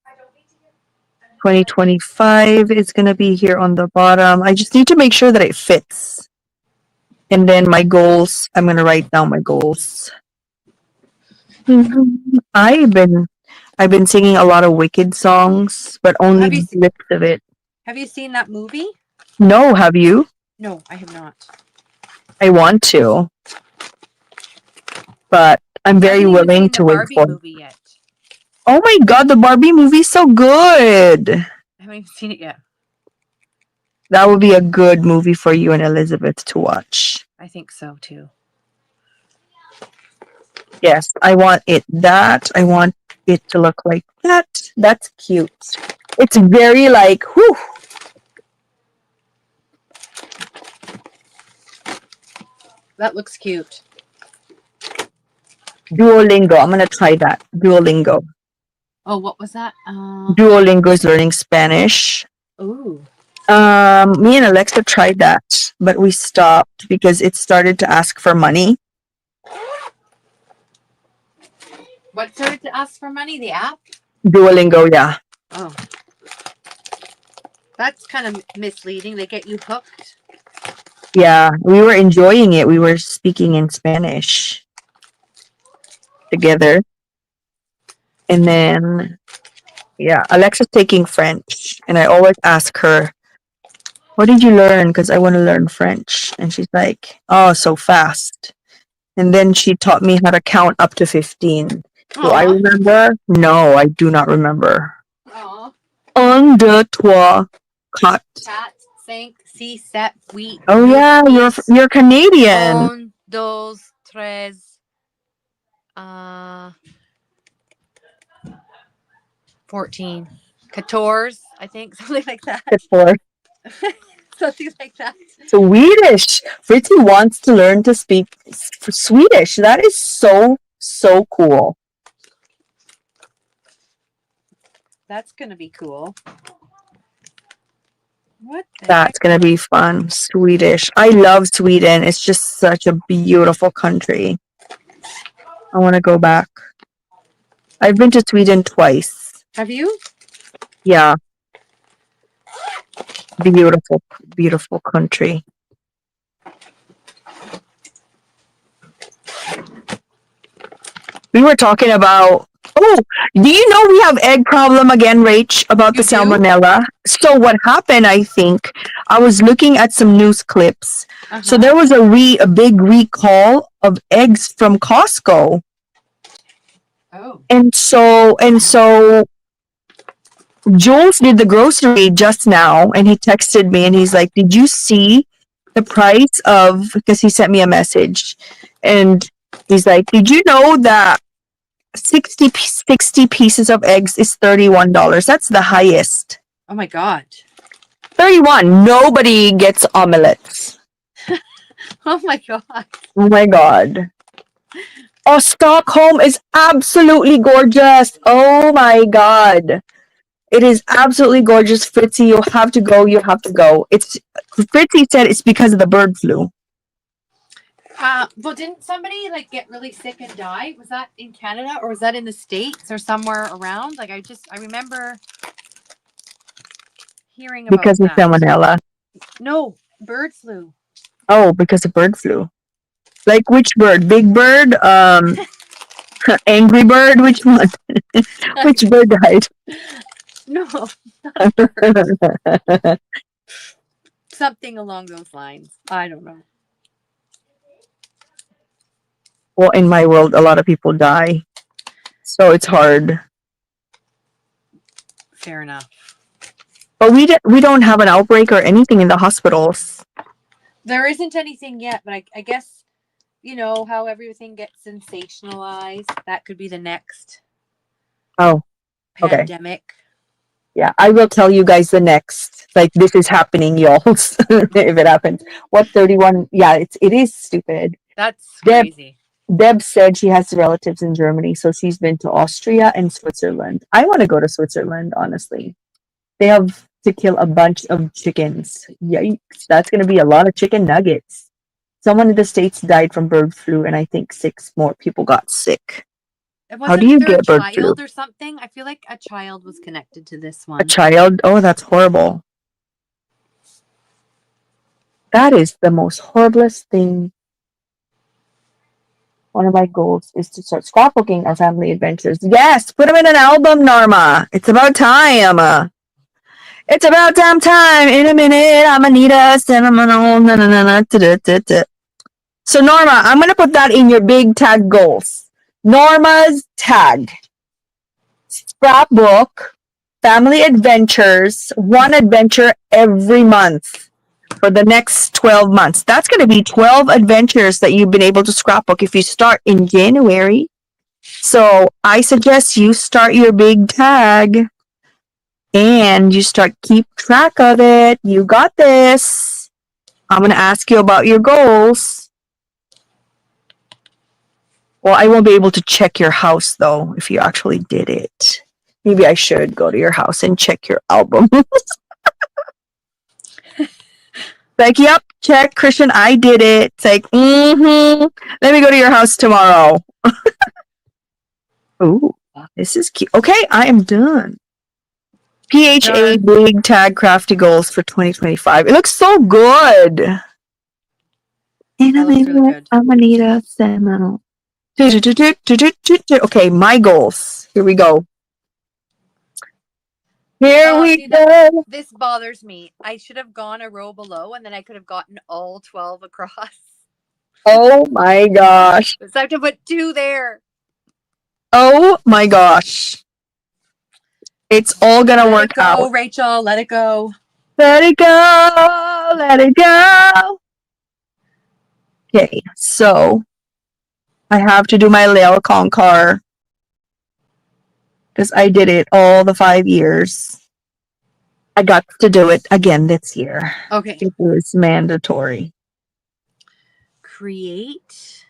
2025 is gonna be here on the bottom. I just need to make sure that it fits. And then my goals, I'm gonna write down my goals. I've been singing a lot of Wicked songs, but only bits of it. Have you seen that movie? No, have you? No, I have not. I want to, but I'm very willing to wait Barbie for it. movie yet. Oh my god, the Barbie movie's so good. I haven't even seen it yet. That would be a good movie for you and Elizabeth to watch. I think so too. Yes, I want it I want it to look like that. That's cute. It's very like, whew. That looks cute. Duolingo. I'm gonna try that. Duolingo. Oh, what was that? Duolingo is learning Spanish. Ooh. Me and Alexa tried that, but we stopped because it started to ask for money. What started to ask for money? The app? Duolingo, yeah. Oh. That's kind of misleading. They get you hooked. Yeah, we were enjoying it. We were speaking in Spanish together. And then, yeah, Alexa's taking French. And I always ask her, what did you learn? Because I want to learn French. And she's like, oh, so fast. And then she taught me how to count up to 15. Do I remember? No, I do not remember. Aww. 1, 2, 3, 4. 4, 5, 6, 7, 8. Oh yeah, you're Canadian. 1, 2, 3, 14. 14, I think, something like that. 14. Something like that. Swedish. Fritzy wants to learn to speak Swedish. That is so cool. That's gonna be cool. What? That's gonna be fun. Swedish. I love Sweden. It's just such a beautiful country. I want to go back. I've been to Sweden twice. Have you? Yeah. Beautiful, beautiful country. We were talking about, oh, do you know we have egg problem again, Rach, about the salmonella? So what happened, I think, I was looking at some news clips. So there was a big recall of eggs from Costco. Oh. And so Jules did the grocery just now, and he texted me, and he's like, did you see the price of, because he sent me a message, and he's like, did you know that 60 pieces of eggs is $31? That's the highest. Oh my god. 31. Nobody gets omelets. Oh my god. Oh my god. Oh, Stockholm is absolutely gorgeous. Oh my god. It is absolutely gorgeous, Fritzy. You have to go. You have to go. Fritzy said it's because of the bird flu. Well, didn't somebody like get really sick and die? Was that in Canada or was that in the States or somewhere around? Like I remember hearing about because of salmonella. No, Bird flu. Oh, because of bird flu. Like which bird? Big bird? Angry bird? Which one? Which bird died? No, not bird. Something along those lines. I don't know. Well, in my world, a lot of people die, so it's hard. Fair enough. But we don't have an outbreak or anything in the hospitals. There isn't anything yet, but I guess, you know, how everything gets sensationalized. That could be the next Oh, okay. pandemic. Yeah, I will tell you guys the next. Like this is happening, y'all. If it happens, what 31? Yeah, it is stupid. That's Deb crazy. Deb said she has relatives in Germany, so she's been to Austria and Switzerland. I want to go to Switzerland, honestly. They have to kill a bunch of chickens. Yikes, that's gonna be a lot of chicken nuggets. Someone in the States died from bird flu, and I think 6 more people got sick. How do you Wasn't there a get bird flu? child or something? I feel like a child was connected to this A one. child? Oh, that's horrible. That is the most horriblest thing. One of my goals is to start scrapbooking our family adventures. Yes, put them in an album, Norma. It's about time. It's about damn time. In a minute, I'm gonna need a cinnamon. So, Norma, I'm gonna put that in your big tag goals. Norma's tag. Scrapbook, family adventures, one adventure every month for the next 12 months. That's going to be 12 adventures that you've been able to scrapbook if you start in January. So I suggest you start your big tag and you start keep track of it. You got this. I'm going to ask you about your goals. Well, I won't be able to check your house though if you actually did it. Maybe I should go to your house and check your album. Like, yep, check, Christian, I did it. It's like, let me go to your house tomorrow. Ooh, this is cute. Okay, I am done. PHA big tag crafty goals for 2025. It looks so good. And That looks really good. I'm gonna need a seminal. Okay, my goals. Here we go. Here we go. This bothers me. I should have gone a row below and then I could have gotten all 12 across. Oh my gosh. So I have to put 2 there. Oh my gosh. It's all gonna work out. Let it go, Rachel. Let it go. Let it go. Let it go. Okay, so I have to do my Lale Concar because I did it all the 5 years. I got to do it again this year. Okay. It was mandatory. Create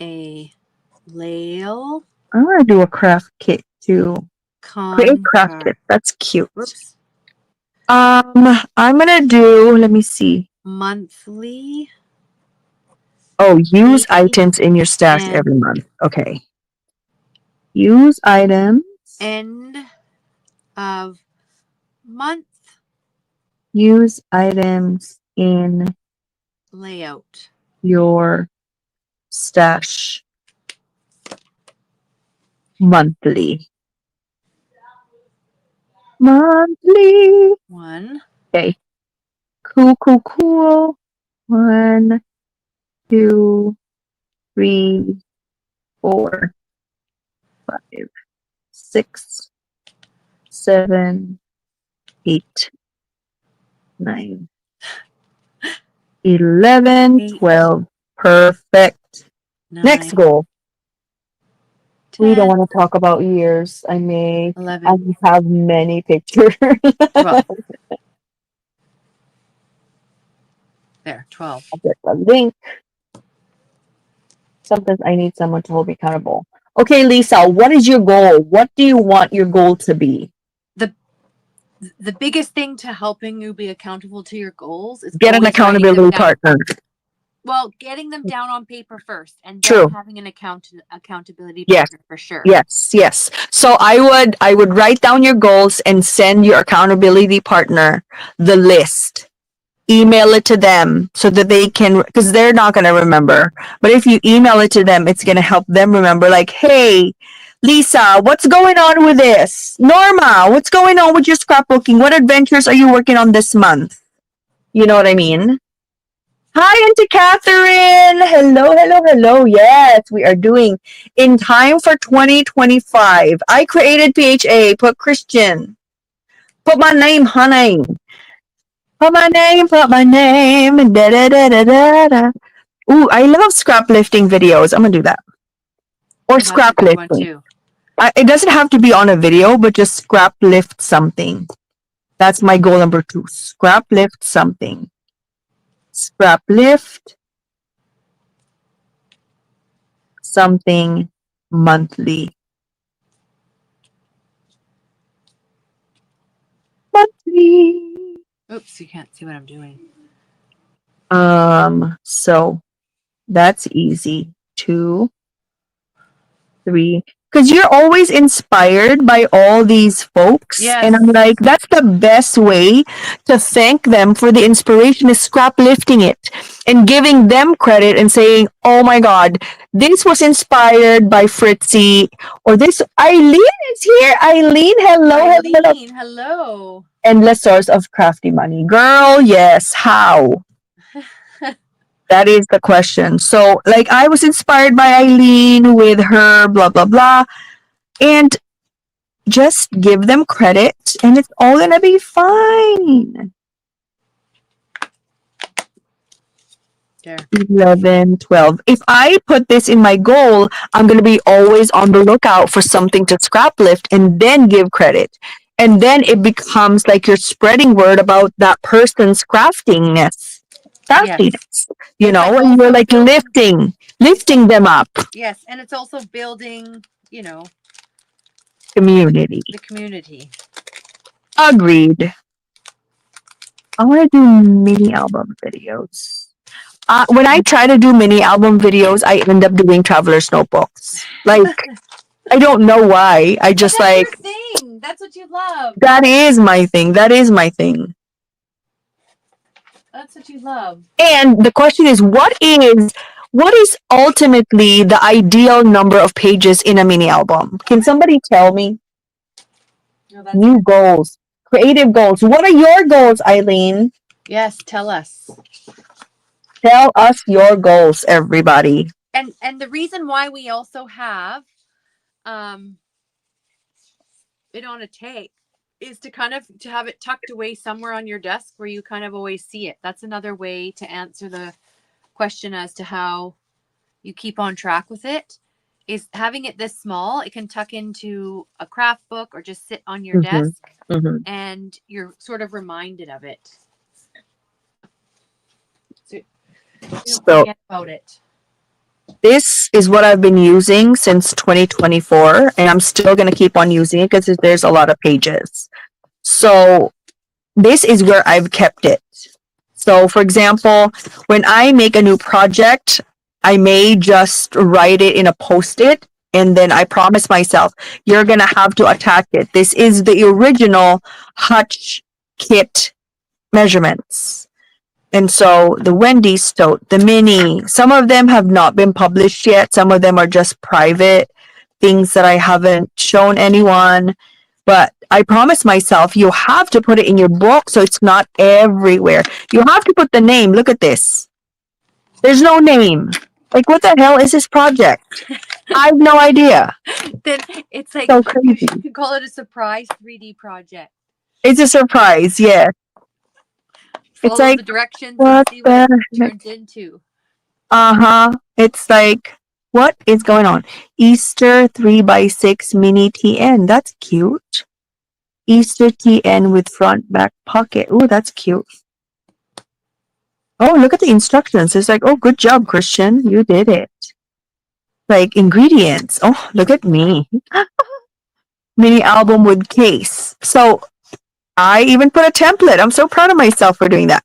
a Lale. I'm gonna do a craft kit too. Create craft kit. That's cute. Whoops. I'm gonna do. Let me see. Monthly. Oh, use items in your stash every month. Okay. Use items. End of month. Use items in layout. Your stash monthly. Monthly. 1. Okay. Cool. 1, 2, 3, 4, 5, 6, 7, 8, 9, 11, 12. Perfect. 9, Next goal. 10, We don't want to talk about years. I may 11. I have many pictures. 12. There, 12. I'll get the link. Sometimes I need someone to hold me accountable. Okay, Lisa, what is your goal? What do you want your goal to be? The biggest thing to helping you be accountable to your goals is get an accountability partner. Well, getting them down on paper first, and True. then having an accountability Yes. partner for sure. Yes. So I would write down your goals and send your accountability partner the list. Email it to them so that they can, because they're not going to remember. But if you email it to them, it's going to help them remember, like, hey, Lisa, what's going on with this? Norma, what's going on with your scrapbooking? What adventures are you working on this month? You know what I mean? Hi, Auntie Catherine. Hello. Yes, we are doing in time for 2025. I created PHA. Put Christian. Put my name, honey. Put my name. Da da da da da da. Ooh, I love scrap lifting videos. I'm gonna do that. Or That's scrap a good one lifting. too. It doesn't have to be on a video, but just scrap lift something. That's my goal number 2. Scrap lift something. Scrap lift something monthly. Monthly. Oops, you can't see what I'm doing. So that's easy. 2, 3. Because you're always inspired by all these folks. Yes. And I'm like, that's the best way to thank them for the inspiration is scrap lifting it and giving them credit and saying, oh my God, this was inspired by Fritzy, or this Eileen is here. Eileen, hello. Hello. Endless source of crafty money. Girl, yes. How? That is the question. So, like, I was inspired by Eileen with her blah, blah, blah. And just give them credit and it's all going to be fine. There. 11, 12. If I put this in my goal, I'm going to be always on the lookout for something to scrap lift and then give credit. And then it becomes like you're spreading word about that person's craftiness. Craftiness, you know, and you're like lifting them up. Yes, and it's also building, you know, community. The community. Agreed. I want to do mini album videos. When I try to do mini album videos, I end up doing traveler's notebooks. Like, I don't know why. I just that's like. Your thing. That's what you love. That is my thing. That's what you love. And the question is, what is ultimately the ideal number of pages in a mini album? Can somebody tell me? No, new goals, creative goals. What are your goals, Eileen? Yes, tell us. Tell us your goals, everybody. And the reason why we also have it on a tape is to have it tucked away somewhere on your desk where you kind of always see it. That's another way to answer the question as to how you keep on track with it, is having it this small. It can tuck into a craft book or just sit on your desk and you're sort of reminded of it. So don't forget about it. This is what I've been using since 2024, and I'm still going to keep on using it because there's a lot of pages. So this is where I've kept it. So, for example, when I make a new project, I may just write it in a Post-it, and then I promise myself, you're going to have to attach it. This is the original Hutch kit measurements. And so the Wendy's tote, the mini, some of them have not been published yet. Some of them are just private things that I haven't shown anyone. But I promise myself, you have to put it in your book so it's not everywhere. You have to put the name. Look at this. There's no name. Like, what the hell is this project? I have no idea. Then it's like, so crazy. You can call it a surprise 3D project. It's a surprise, yeah. Follow it's like the directions and see what it turns into. It's like, what is going on? Easter 3x6 mini TN. That's cute. Easter TN with front back pocket. Oh, that's cute. Oh, look at the instructions. It's like, oh, good job, Christian. You did it. Like, ingredients. Oh, look at me. Mini album with case. So I even put a template. I'm so proud of myself for doing that.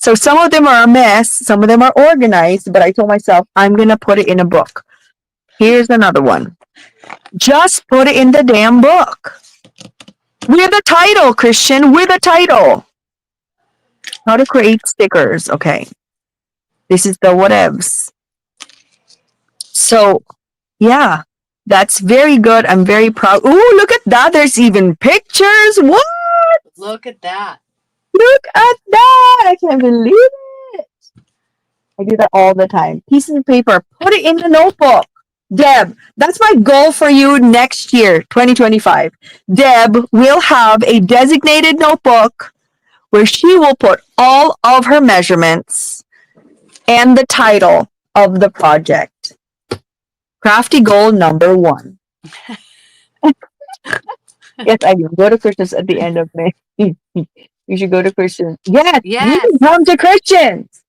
So some of them are a mess, some of them are organized, but I told myself I'm going to put it in a book. Here's another one. Just put it in the damn book. With a title, Christian, with a title. How to create stickers. Okay. This is the whatevs. So, yeah, that's very good. I'm very proud. Ooh, look at that. There's even pictures. What? Look at that. Look at that. I can't believe it. I do that all the time. Pieces of paper. Put it in the notebook. Deb, that's my goal for you next year, 2025. Deb will have a designated notebook where she will put all of her measurements and the title of the project. Crafty goal number 1. Yes, I do. Go to Christian's at the end of May. You should go to Christian's. Yes, you can come to Christian's.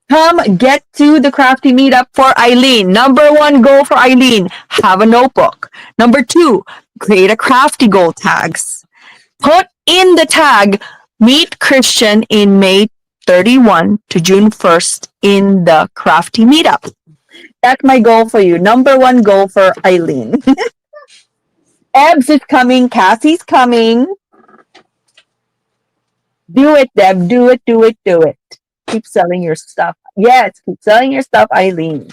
Come get to the crafty meetup for Eileen. Number 1 goal for Eileen, have a notebook. Number 2, create a crafty goal tags. Put in the tag, meet Christian in May 31 to June 1st in the crafty meetup. That's my goal for you. Number 1 goal for Eileen. Ebs is coming. Cassie's coming. Do it, Deb. Do it, do it, do it. Keep selling your stuff. Yes, keep selling your stuff, Eileen.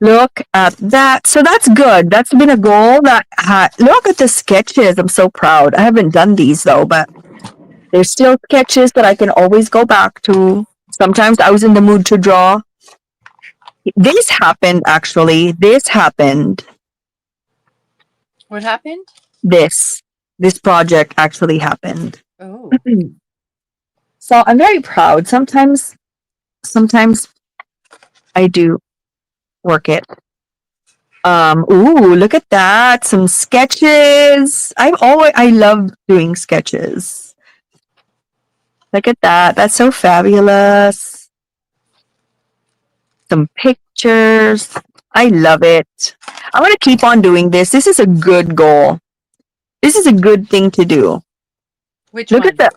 Look at that. So that's good. That's been a goal. Look at the sketches. I'm so proud. I haven't done these though, but there's still sketches that I can always go back to. Sometimes I was in the mood to draw. This happened, actually. This happened. What happened? This project actually happened. Oh. So I'm very proud. Sometimes I do work it. Ooh, look at that. Some sketches. I love doing sketches. Look at that. That's so fabulous. Some pictures. I love it. I'm going to keep on doing this. This is a good goal. This is a good thing to do. Which Look one? at that.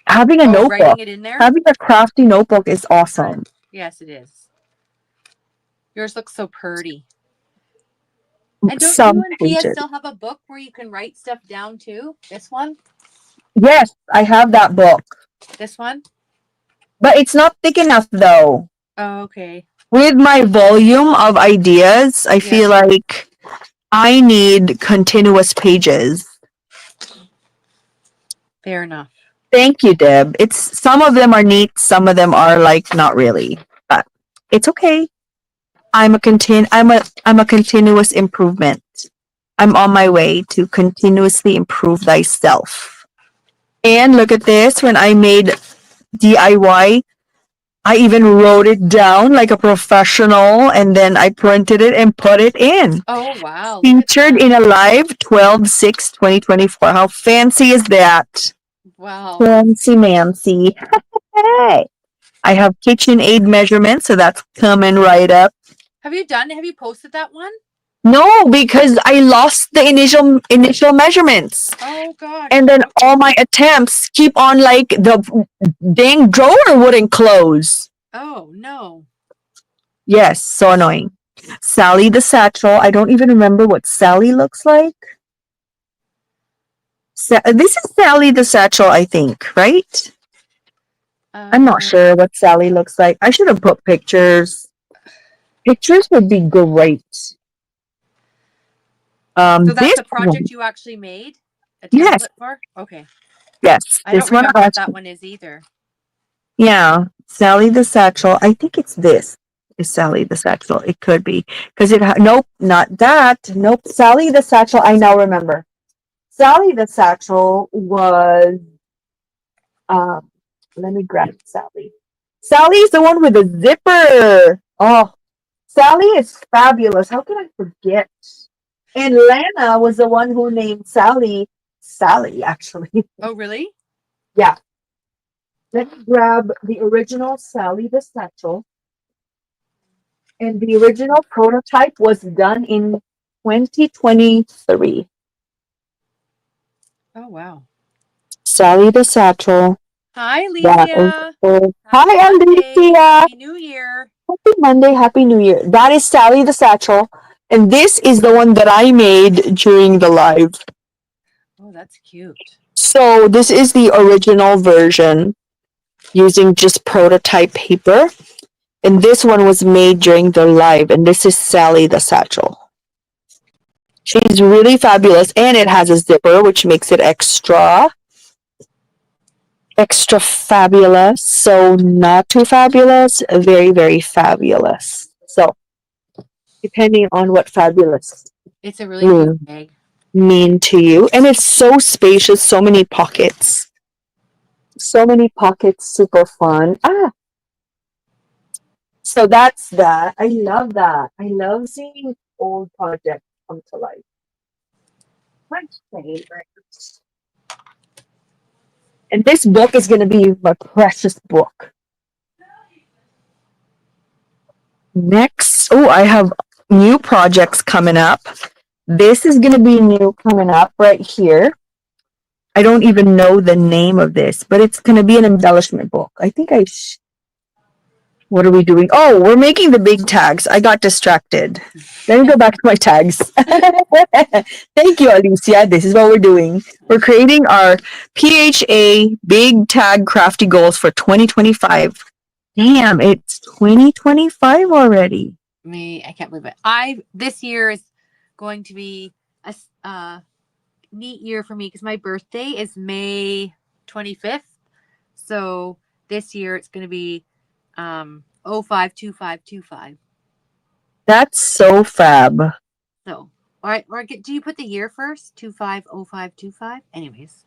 Having a notebook. Writing it in there? Having a crafty notebook is awesome. Yes, it is. Yours looks so pretty. And don't Some you and Pia pages. still have a book where you can write stuff down too? This one? Yes, I have that book. This one? But it's not thick enough though. Oh, okay. With my volume of ideas, I feel like I need continuous pages. Fair enough. Thank you, Deb. Some of them are neat, some of them are like not really. But it's okay. I'm a continuous improvement. I'm on my way to continuously improve thyself. And look at this, when I made DIY, I even wrote it down like a professional and then I printed it and put it in. Oh, wow. Featured in a live 12/6/2024. How fancy is that? Wow. Fancy Mancy. Hey. I have KitchenAid measurements, so that's coming right up. Have you posted that one? No, because I lost the initial measurements. Oh gosh. And then all my attempts keep on like the dang drawer wouldn't close. Oh no. Yes, so annoying. Sally the Satchel. I don't even remember what Sally looks like. This is Sally the Satchel, I think, right? I'm not sure what Sally looks like. I should have put pictures. Pictures would be great. So that's the project you actually made? A template for? Okay. Yes. I don't remember what that one is either. Yeah. Sally the Satchel. I think it's this. Is Sally the Satchel. It could be. Because nope, not that. Nope. Sally the Satchel, I now remember. Sally the Satchel was let me grab Sally. Sally is the one with the zipper. Oh, Sally is fabulous. How can I forget? And Lana was the one who named Sally, actually. Oh, really? Yeah. Let me grab the original Sally the Satchel. And the original prototype was done in 2023. Oh, wow. Sally the Satchel. Hi, That is Alicia. it. Happy Hi, Monday. Alicia. Happy New Year. Happy Monday. Happy New Year. That is Sally the Satchel. And this is the one that I made during the live. Oh, that's cute. So this is the original version using just prototype paper. And this one was made during the live. And this is Sally the Satchel. She's really fabulous. And it has a zipper, which makes it extra fabulous. So not too fabulous, very, very fabulous. So depending on what fabulous It's a really cute mean, bag. mean to you. And it's so spacious, so many pockets. So many pockets, super fun. So that's that. I love that. I love seeing old projects come to life. My favorite. And this book is going to be my precious book. Next, oh, I have new projects coming up. This is going to be new coming up right here. I don't even know the name of this, but it's going to be an embellishment book. I think what are we doing? Oh, we're making the big tags. I got distracted. Let me go back to my tags. Thank you, Alicia. This is what we're doing. We're creating our PHA big tag crafty goals for 2025. Damn, it's 2025 already. I can't believe it. This year is going to be a neat year for me because my birthday is May 25th. So this year it's going to be 052525. That's so fab. So, all right, do you put the year first? 250525. Anyways,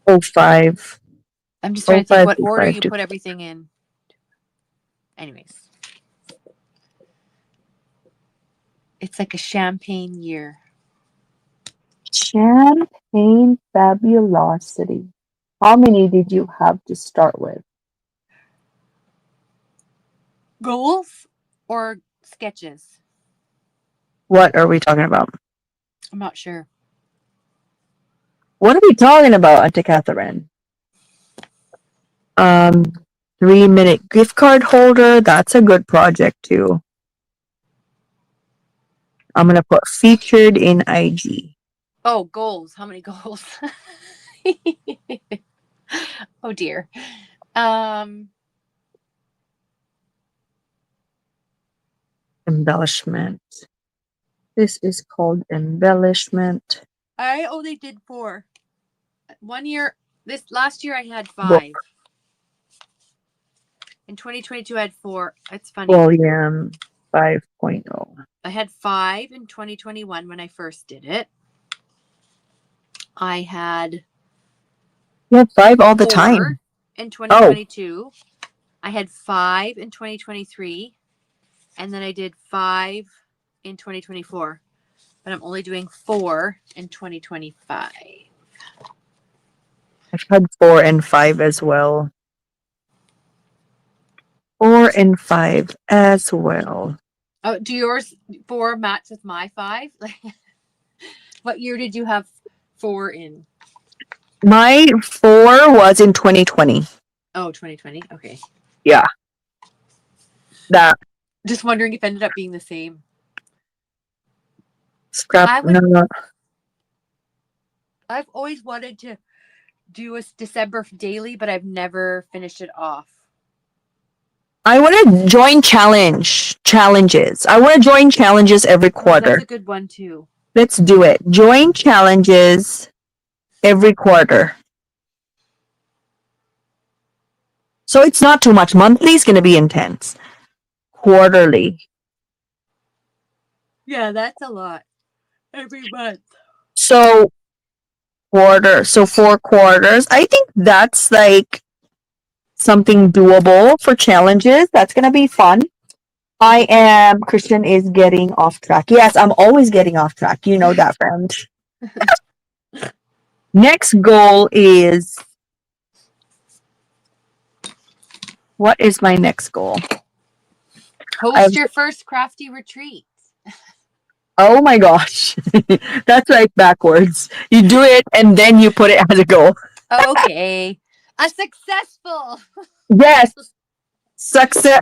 05. I'm just trying to think what order 0525. you put everything in. Anyways, it's like a champagne year. Champagne fabulosity. How many did you have to start with? Goals or sketches? What are we talking about? I'm not sure. What are we talking about, Auntie Catherine? 3-minute gift card holder. That's a good project too. I'm gonna put featured in IG. Oh, goals. How many goals? Oh dear. Embellishment. This is called embellishment. I only did 4. One year, this last year I had 5. Book. In 2022 I had 4. It's funny. Volume 5.0. I had 5 in 2021 when I first did it. I had You have 5 all the 4 time. in 2022. Oh. I had 5 in 2023. And then I did 5 in 2024. But I'm only doing 4 in 2025. I've had 4 and 5 as well. 4 and 5 as well. Oh, do yours 4 match with my 5? What year did you have 4 in? My 4 was in 2020. Oh, 2020. Okay. Yeah. That. Just wondering if it ended up being the same. Scrap. I've always wanted to do a December daily, but I've never finished it off. I want to join challenges. I want to join challenges every quarter. That's a good one too. Let's do it. Join challenges every quarter. So it's not too much. Monthly is going to be intense. Quarterly. Yeah, that's a lot. Every month. So 4 quarters. I think that's like something doable for challenges. That's going to be fun. Kristian is getting off track. Yes, I'm always getting off track. You know that, friend. Next goal is, what is my next goal? Host your first crafty retreat. Oh my gosh. That's right backwards. You do it and then you put it as a goal. Okay. A successful. Yes, success.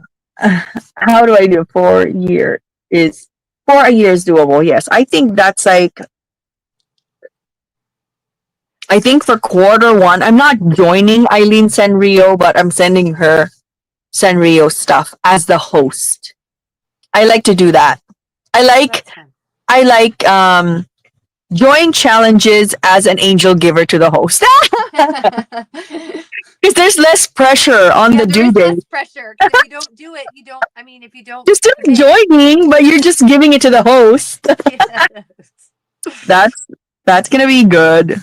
How do I do 4 year is 4 year is doable. Yes, I think that's like I think for quarter 1, I'm not joining Eileen Sanrio, but I'm sending her Sanrio stuff as the host. I like to do that. I like That's fun. I like join challenges as an angel giver to the host. Because there's less pressure on Yeah, the there due is date. less pressure because if you don't do it, you don't. I mean, if you don't You're still commit, joining, but you're just giving it to the host. yes. That's that's gonna be good.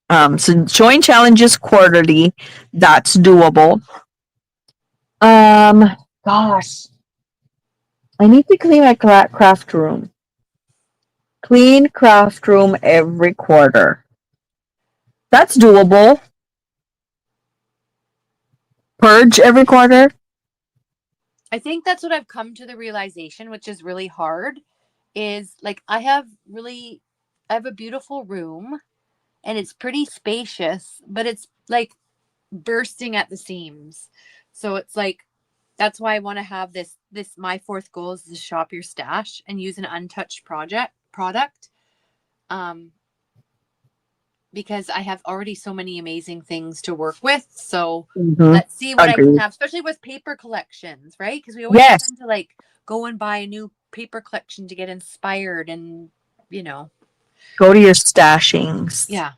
So join challenges quarterly. That's doable. Gosh, I need to clean my craft room. Clean craft room every quarter. That's doable. Purge every quarter. I think that's what I've come to the realization, which is really hard. Is like I have a beautiful room, and it's pretty spacious, but it's like bursting at the seams. So it's like that's why I want to have this my fourth goal is to shop your stash and use an untouched product. Um because I have already so many amazing things to work with. So Mm-hmm. let's see what I can Agreed. have, especially with paper collections, right? Because we always Yes. tend to like go and buy a new paper collection to get inspired and, you know, Go to your stashings. yeah.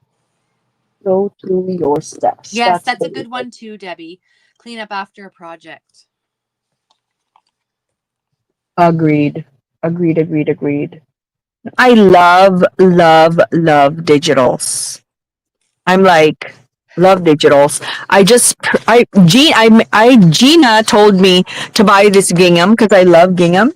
Go to your stash. Yes, That's that's a what it good is. one too, Debbie. Clean up after a project. Agreed. Agreed. Agreed. Agreed. I love, love, love digitals. I'm like, love digitals. Gina told me to buy this gingham because I love gingham.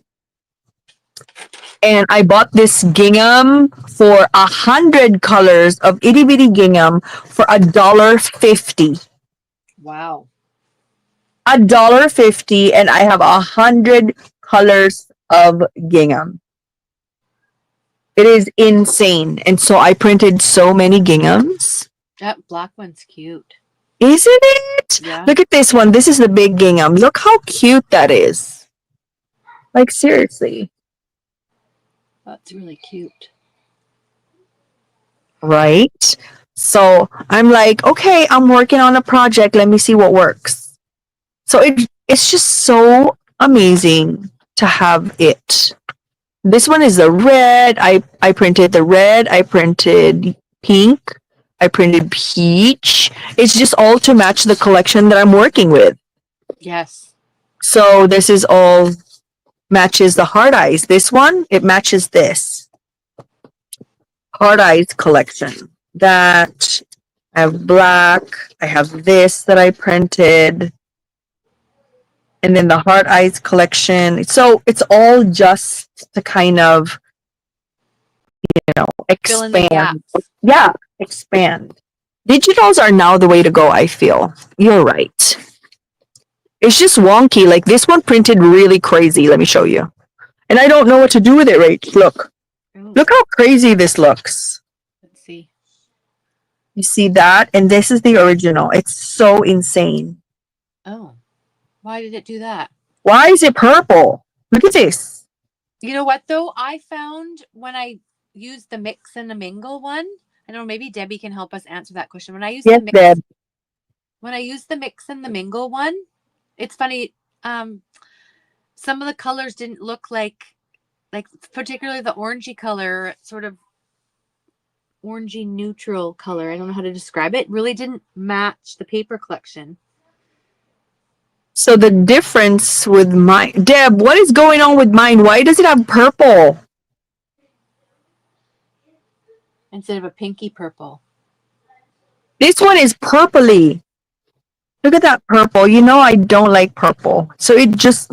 And I bought this gingham for 100 colors of itty bitty gingham for $1.50. Wow. $1.50, and I have 100 colors of gingham. It is insane. And so I printed so many ginghams. That black one's cute. Isn't it? Yeah. Look at this one. This is the big gingham. Look how cute that is. Like, seriously. That's really cute. Right? So I'm like, okay, I'm working on a project. Let me see what works. So it's just so amazing to have it. This one is the red. I printed the red. I printed pink. I printed peach. It's just all to match the collection that I'm working with. Yes. So this is all matches the hard eyes. This one, it matches this hard eyes collection. That I have black. I have this that I printed. And then the hard eyes collection. So it's all just to kind of, Fill in the expand. gaps. Yeah, expand. Digitals are now the way to go, I feel. You're right. It's just wonky. Like this one printed really crazy. Let me show you. And I don't know what to do with it, Rach. Look. Ooh, Look how crazy this looks. let's see. You see that? And this is the original. It's so insane. Oh, why did it do that? Why is it purple? Look at this. You know what though? I found when I used the mix and the mingle one. I don't know, maybe Debbie can help us answer that question. When I used Yes, the mix, Deb. when I used the mix and the mingle one, it's funny. Some of the colors didn't look like particularly the orangey color, sort of orangey neutral color. I don't know how to describe it. Really didn't match the paper collection. So the difference with mine, Deb, what is going on with mine? Why does it have purple? Instead of a pinky purple. This one is purpley. Look at that purple. You know I don't like purple. So it just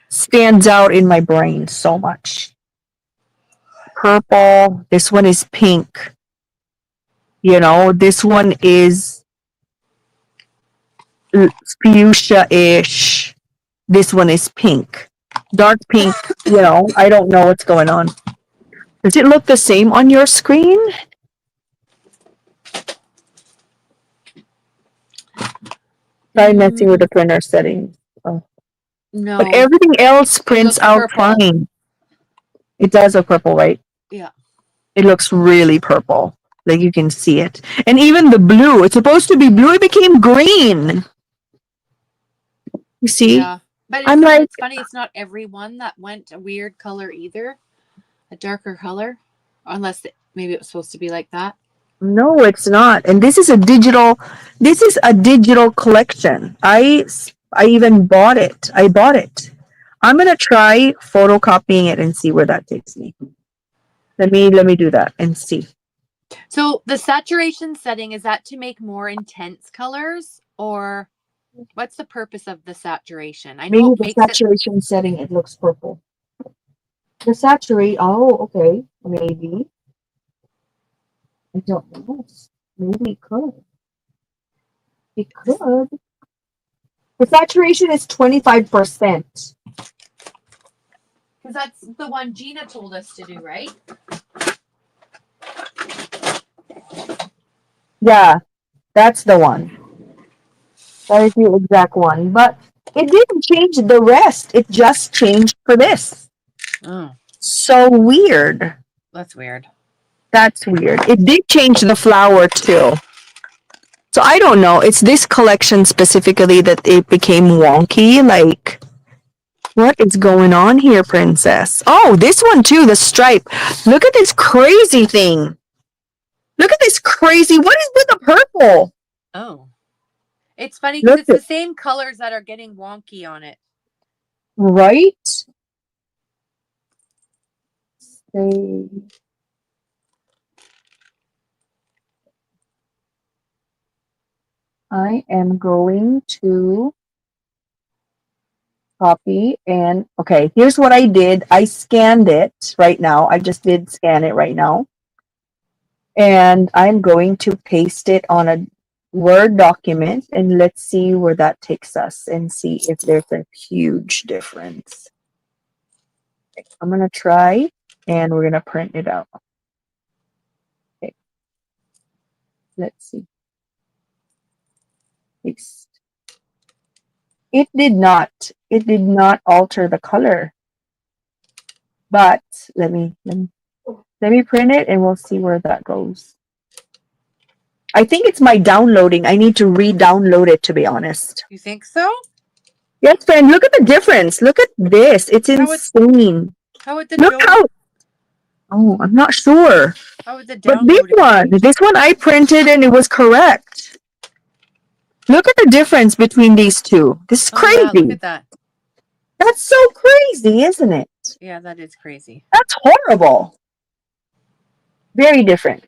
stands out in my brain so much. Purple. This one is pink. This one is fuchsia-ish. This one is pink. Dark pink, I don't know what's going on. Does it look the same on your screen? Try messing with the printer settings. Oh. No. But everything else prints looks out purple. fine. It does look purple, right? Yeah. It looks really purple. Like you can see it. And even the blue, it's supposed to be blue, it became green. You see? Yeah. But I'm like, it's funny, it's not every one that went a weird color either. A darker color. Unless maybe it was supposed to be like that. no, it's not. And this is a digital collection. I even bought it. I bought it. I'm gonna try photocopying it and see where that takes me. Let me do that and see. So the saturation setting, is that to make more intense colors, or what's the purpose of the saturation? I know Maybe it the makes saturation setting, it looks purple. The saturate, oh, okay, maybe. I don't know. Maybe it could. It could. The saturation is 25%. because that's the one Gina told us to do, right? Yeah, that's the one. That is the exact one. But it didn't change the rest. It just changed for this. Oh, So weird. that's weird. That's weird. It did change the flower too. So I don't know. It's this collection specifically that it became wonky. Like, what is going on here, princess? Oh, this one too, the stripe. Look at this crazy thing. Look at this crazy. What is with the purple? Oh. It's funny because Look it's the at, same colors that are getting wonky on it. right? Say, I am going to copy and okay, here's what I did. I scanned it right now. I just did scan it right now. And I'm going to paste it on a Word document and let's see where that takes us and see if there's a huge difference. I'm going to try and we're going to print it out. Okay. Let's see. Paste. It did not alter the color. But let me print it and we'll see where that goes. I think it's my downloading. I need to re-download it, to be honest. You think so? Yes, friend. Look at the difference. Look at this. It's insane. How would the Look how. Oh, I'm not sure. How would the But download? this one I printed and it was correct. Look at the difference between these two. This is crazy. Yeah, look at that. That's so crazy, isn't it? Yeah, that is crazy. That's horrible. Very different.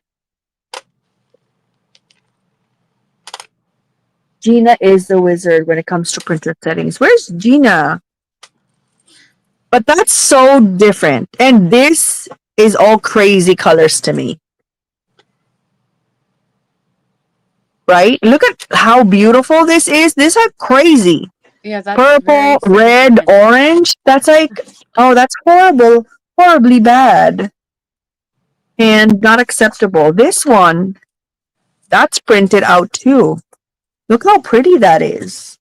Gina is the wizard when it comes to printer settings. Where's Gina? But that's so different. And this is all crazy colors to me. Right? Look at how beautiful this is. This is crazy. Yeah, that's purple, red, orange. That's like, oh, that's horrible. Horribly bad. And not acceptable. This one, that's printed out too. Look how pretty that is.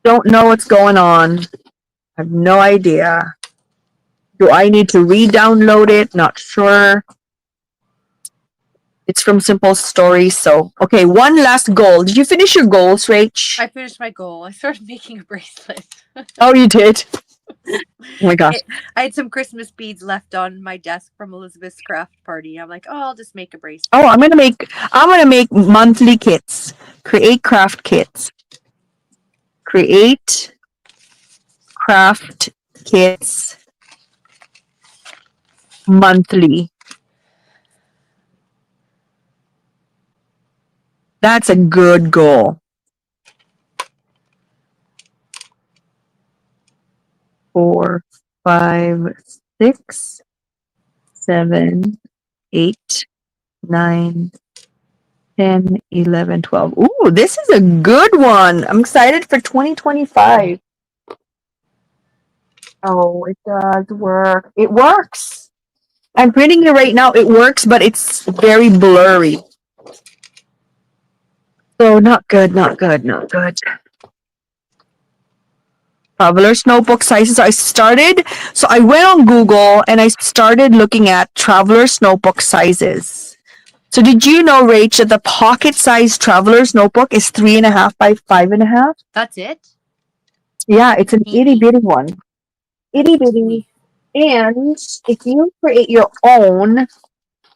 Don't know what's going on. I have no idea. Do I need to re-download it? Not sure. It's from Simple Stories. So, okay, one last goal. Did you finish your goals, Rach? I finished my goal. I started making a bracelet. Oh, you did? Oh my gosh. I had some Christmas beads left on my desk from Elizabeth's craft party. I'm like, oh, I'll just make a bracelet. Oh, I'm gonna make monthly kits. Create craft kits. Create craft kits monthly. That's a good goal. 4, 5, 6, 7, 8, 9, 10, 11, 12. Ooh, this is a good one. I'm excited for 2025. Oh, it does work. It works. I'm printing it right now. It works, but it's very blurry. So not good, not good, not good. Traveler's notebook sizes. So I went on Google and I started looking at traveler's notebook sizes. So did you know, Rach, that the pocket size traveler's notebook is 3.5 by 5.5? That's it? Yeah, it's an Teeny. itty bitty one. Itty bitty. Teeny. And if you create your own,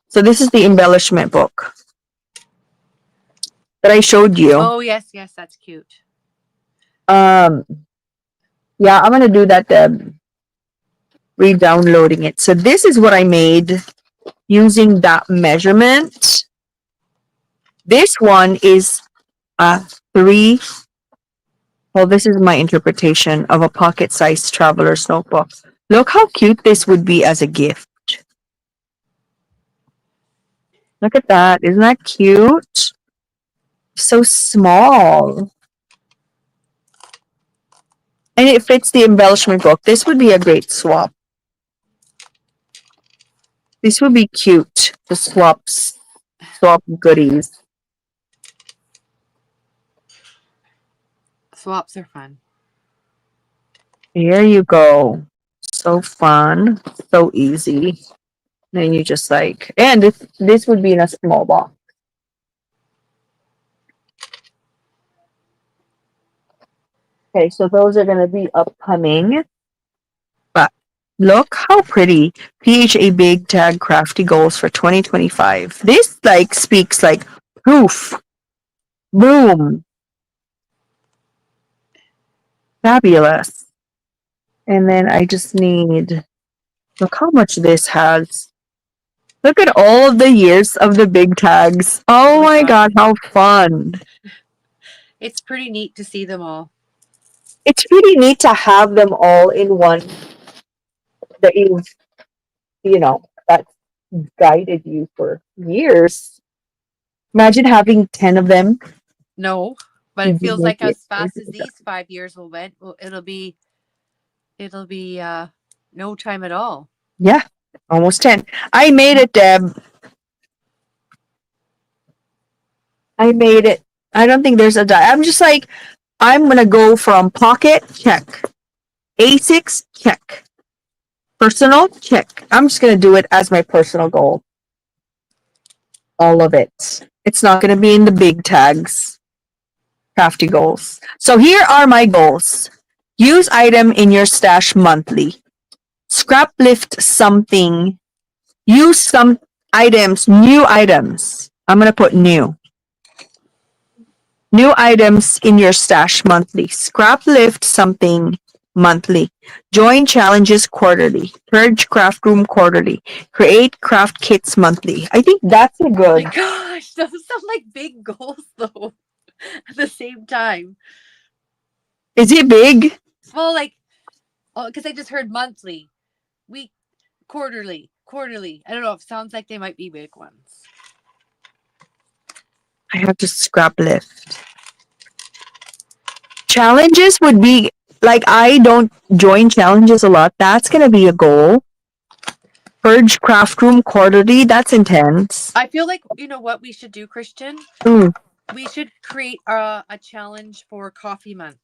so this is the embellishment book that I showed you. Oh, yes, that's cute. Yeah, I'm gonna do that. Re-downloading it. So this is what I made using that measurement. This one is a 3. Well, this is my interpretation of a pocket-sized traveler's notebook. Look how cute this would be as a gift. Look at that. Isn't that cute? So small. And it fits the embellishment book. This would be a great swap. This would be cute. The swap goodies. Swaps are fun. There you go. So fun. So easy. Then you just like, and this would be in a small box. Okay, so those are going to be upcoming. But look how pretty. PHA Big Tag Crafty Goals for 2025. This like speaks like poof. Boom. Fabulous. And then I just need, look how much this has. Look at all of the years of the big tags. Oh my God, how fun. It's pretty neat to see them all. It's pretty neat to have them all in one that that's guided you for years. Imagine having 10 of them. No, but it feels like as fast as these 5 years will went, well, it'll be no time at all. Yeah, almost 10. I made it, Deb. I made it. I don't think there's a die. I'm just like, I'm going to go from pocket, check. A6, check. Personal, check. I'm just going to do it as my personal goal. All of it. It's not going to be in the big tags. Crafty goals. So here are my goals. Use item in your stash monthly. Scrap lift something. Use some items, new items. I'm going to put new. New items in your stash monthly. Scrap lift something monthly. Join challenges quarterly. Purge craft room quarterly. Create craft kits monthly. I think that's a good. Oh my gosh, those sound like big goals though. At the same time. Is it big? Well, like, because I just heard monthly, week, quarterly. I don't know. It sounds like they might be big ones. I have to scrap lift. Challenges would be like, I don't join challenges a lot. That's going to be a goal. Purge craft room quarterly. That's intense. I feel like, you know what we should do, Christian? We should create a challenge for coffee month.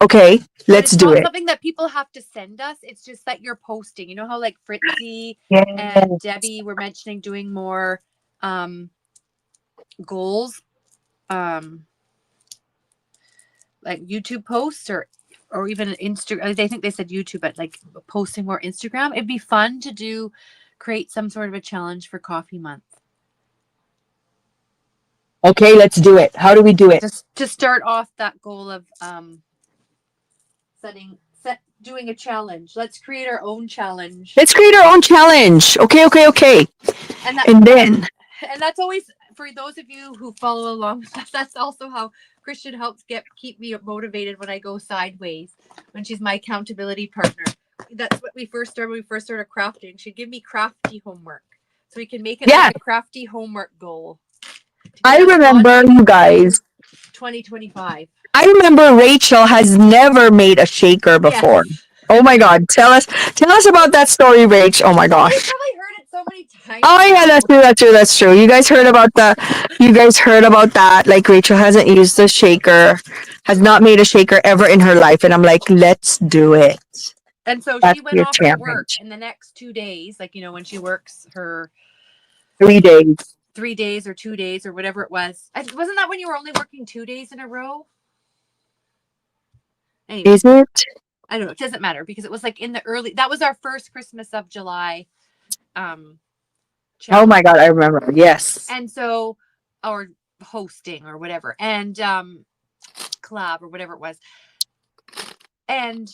Okay, let's do it. It's not something that people have to send us. It's just that you're posting. You know how like Fritzy and Debbie were mentioning doing more goals, like YouTube posts or even Instagram. I think they said YouTube, but like posting more Instagram. It'd be fun to create some sort of a challenge for coffee month. Okay, let's do it. How do we do it? Just to start off that goal of doing a challenge. Let's create our own challenge. Okay. And that's always, for those of you who follow along with us, that's also how Christian helps keep me motivated when I go sideways, when she's my accountability partner. That's what we first started when we first started crafting. She'd give me crafty homework. So we can make it like a crafty homework goal. I remember, you guys. 2025. I remember Rachel has never made a shaker before. Yes. Oh my God. Tell us about that story, Rach. Oh my You gosh. probably heard it so many times. Oh yeah, that's true. You guys heard about that. Like Rachel hasn't used a shaker, has not made a shaker ever in her life. And I'm like, let's do it. And so That's she went your off to work challenge. in the next 2 days, like, when she works her 3 days. 3 days or 2 days or whatever it was. Wasn't that when you were only working 2 days in a row? Anyway, Is it? I don't know. It doesn't matter because it was like in the early. That was our first Christmas of July. Oh Challenge. my God, I remember. Yes. And so, or hosting or whatever, and collab or whatever it was, and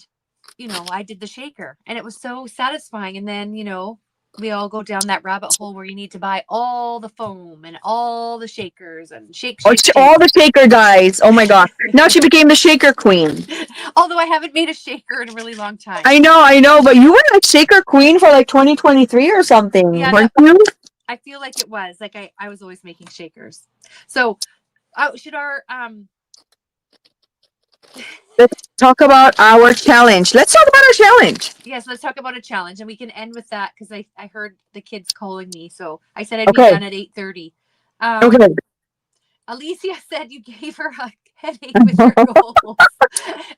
I did the shaker, and it was so satisfying. And then we all go down that rabbit hole where you need to buy all the foam and all the shakers and shake. All the shaker guys. Oh my God. Now she became the shaker queen. Although I haven't made a shaker in a really long time. I know, but you were like shaker queen for like 2023 or something, weren't you? I feel like it was like I was always making shakers. So, should our Let's talk about our challenge. Let's talk about our challenge. Yes, let's talk about a challenge, and we can end with that because I heard the kids calling me, so I said I'd be done at 8:30. Okay. Alicia said you gave her a headache with your goals.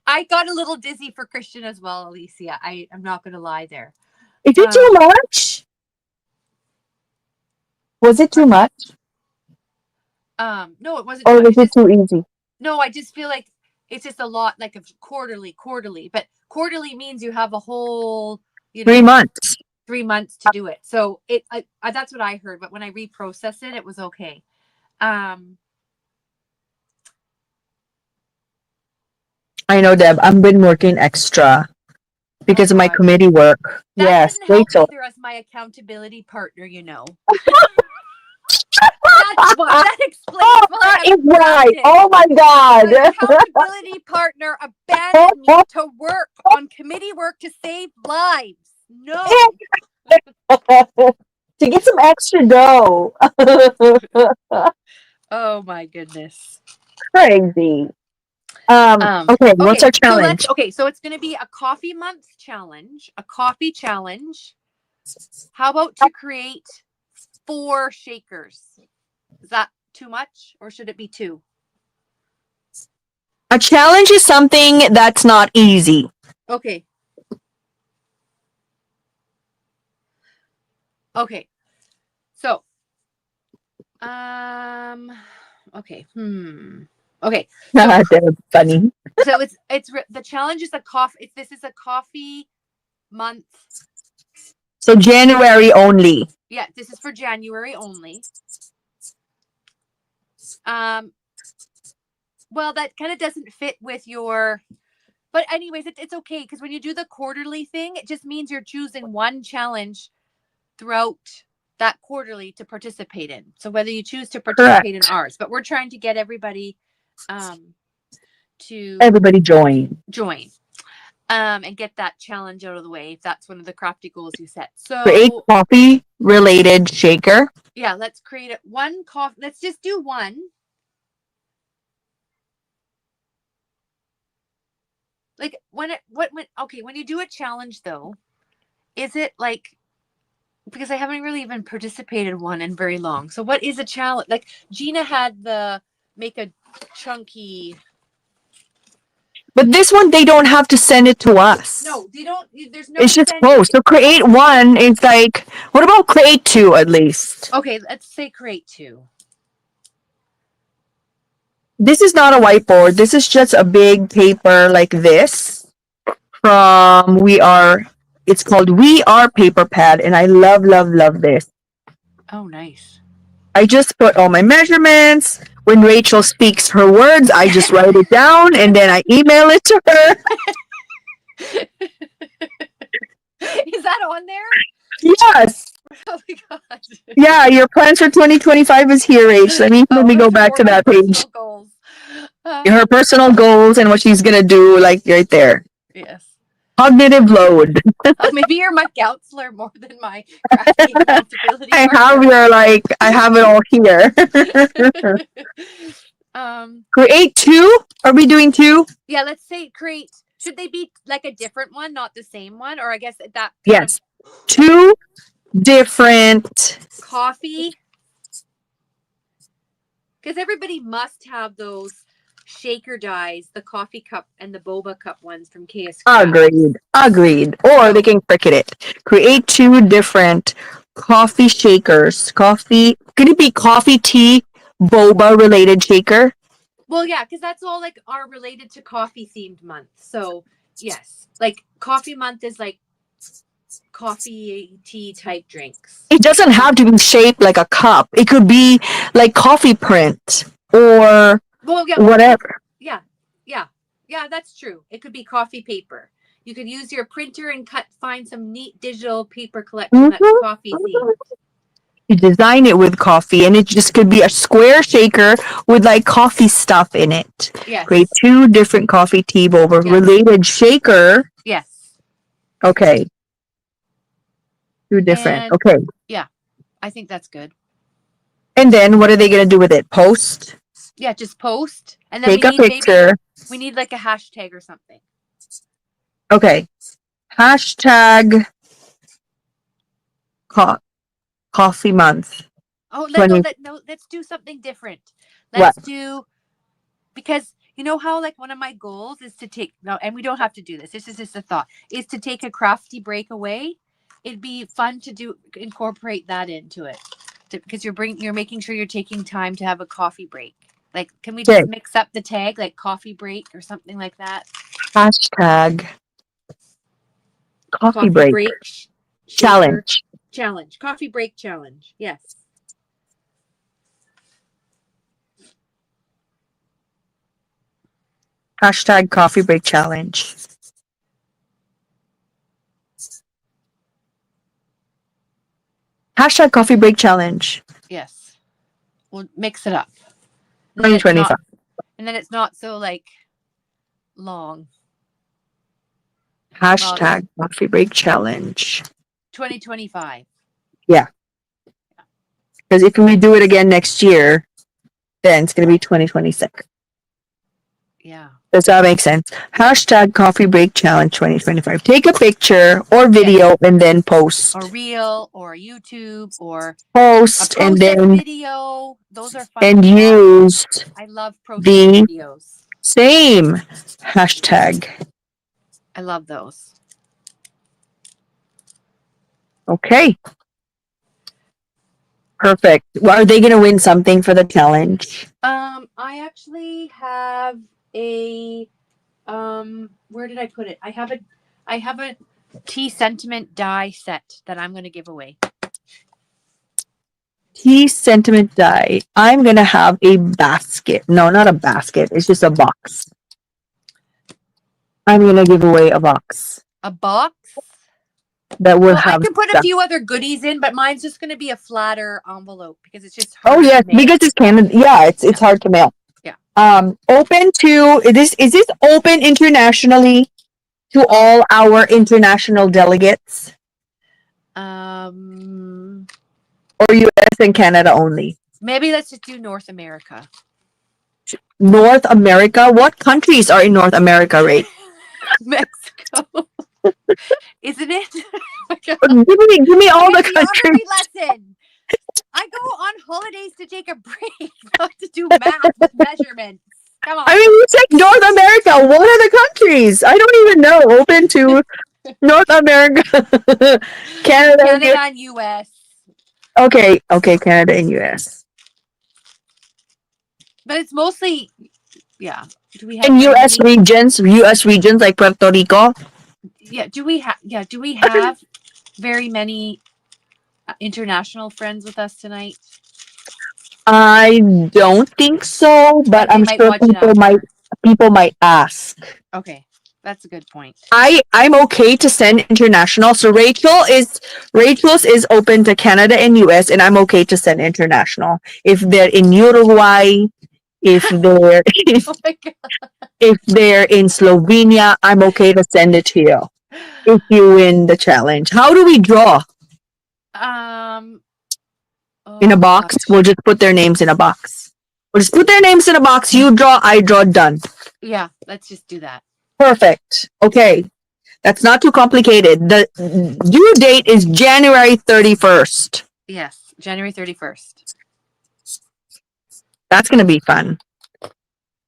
I got a little dizzy for Christian as well, Alicia. I'm not going to lie there. Is it too much? Was it too much? No, it wasn't. Or was it too easy? No, I just feel like it's just a lot, like a quarterly. But quarterly means you have a whole, 3 months. 3 months to do it. So that's what I heard. But when I reprocessed it, it was okay. I know, Deb. I've been working extra because of my committee work. That didn't help either as my accountability partner, That's why. That explains that is right. Oh my God. The accountability partner abandoned me to work on committee work to save lives. No. To get some extra dough. Oh my goodness. Crazy. Okay, what's our challenge? So it's going to be a coffee month challenge, a coffee challenge. How about to create 4 shakers? Is that too much or should it be 2? A challenge is something that's not easy. Okay. So, okay. Okay. That's funny. So it's the challenge is this is a coffee month. So January only. Yeah, this is for January only. Well, that kind of doesn't fit with your, but anyways, it's okay because when you do the quarterly thing, it just means you're choosing one challenge throughout that quarterly to participate in. So whether you choose to participate in ours, but we're trying to get everybody to join and get that challenge out of the way if that's one of the crafty goals you set. So create coffee related shaker. Yeah, let's create one coffee. Let's just do one. Like when you do a challenge though, is it like, because I haven't really even participated in one in very long. So what is a challenge? Like Gina had make a chunky. But this one, they don't have to send it to us. No, they don't. There's no. It's just post. So create one is like, what about create 2 at least? Okay, let's say create 2. This is not a whiteboard. This is just a big paper like this from it's called We Are Paper Pad. And I love, love, love this. Oh, nice. I just put all my measurements. When Rachel speaks her words, I just write it down and then I email it to her. Is that on there? Yes. Oh my God. Yeah, your plans for 2025 is here, Rach. Let me go back to that page. Goals. Her personal goals and what she's gonna do, like right there. Yes. Cognitive load. Maybe you're my counselor more than my crafty accountability. I have it all here. Create 2? Are we doing 2? Yeah, let's say create should they be like a different one, not the same one? Or I guess that Yes. 2 different coffee. Because everybody must have those shaker dies, the coffee cup and the boba cup ones from KS Crafts. Agreed. Or they can Cricut it. Create 2 different coffee shakers. Could it be coffee, tea, boba related shaker? Well, yeah, because that's all like are related to coffee themed month. So yes, like coffee month is like coffee tea type drinks. It doesn't have to be shaped like a cup. It could be like coffee print or whatever. Yeah, that's true. It could be coffee paper. You could use your printer and find some neat digital paper collection that's coffee themed. You design it with coffee, and it just could be a square shaker with like coffee stuff in it. Yes. Create 2 different coffee tea boba related shaker. Yes. Okay. 2 different. Okay. Yeah, I think that's good. And then what are they gonna do with it? Post? Yeah, just post, and then take a picture. We need like a hashtag or something. Okay. Hashtag coffee month. Oh, let's do something different. Let's do, because you know how like one of my goals is to take, no, and we don't have to do this. This is just a thought, is to take a crafty break away. It'd be fun to incorporate that into it, because you're making sure you're taking time to have a coffee break. Like, can we just mix up the tag, like coffee break or something like that? Hashtag coffee break challenge. Coffee break challenge. Yes. Hashtag coffee break challenge. Hashtag coffee break challenge. Yes. We'll mix it up. 2025. And then it's not so like long. Hashtag coffee break challenge. 2025. Yeah. Because if we do it again next year, then it's going to be 2026. Yeah. Does that make sense? Hashtag coffee break challenge 2025. Take a picture or video and then post. Or reel or YouTube or post and then video. Those are fun. And use I love process videos. Same hashtag. I love those. Okay. Perfect. Well, are they going to win something for the challenge? I actually have a where did I put it? I have a tea sentiment die set that I'm going to give away. Tea sentiment die. I'm going to have a basket. No, not a basket. It's just a box. I'm going to give away a box. A box? That will have I can put a few other goodies in, but mine's just going to be a flatter envelope because it's just hard. Oh yes, because it's Canada. Yeah, it's hard to mail. Yeah. Open to is this open internationally to all our international delegates? Or US and Canada only? Maybe let's just do North America. North America? What countries are in North America, Ray? Mexico. Isn't it? give me all the countries. Lesson. I go on holidays to take a break, not to do math with measurements. Come on. I mean, it's like North America. What are the countries? I don't even know. Open to North America. Canada and US. Okay, Canada and US. But it's mostly, yeah. Do we have and US regions like Puerto Rico? Yeah. Do we have very many international friends with us tonight? I don't think so, but I'm sure people might ask. Okay, that's a good point. I'm okay to send international. So Rachel's is open to Canada and US, and I'm okay to send international. If they're in Uruguay, if they're if they're in Slovenia, I'm okay to send it to you. If you win the challenge. How do we draw? In a box. Gosh. We'll just put their names in a box. You draw, I draw, done. Yeah, let's just do that. Perfect. Okay. That's not too complicated. The due date is January 31st. Yes, January 31st. That's going to be fun.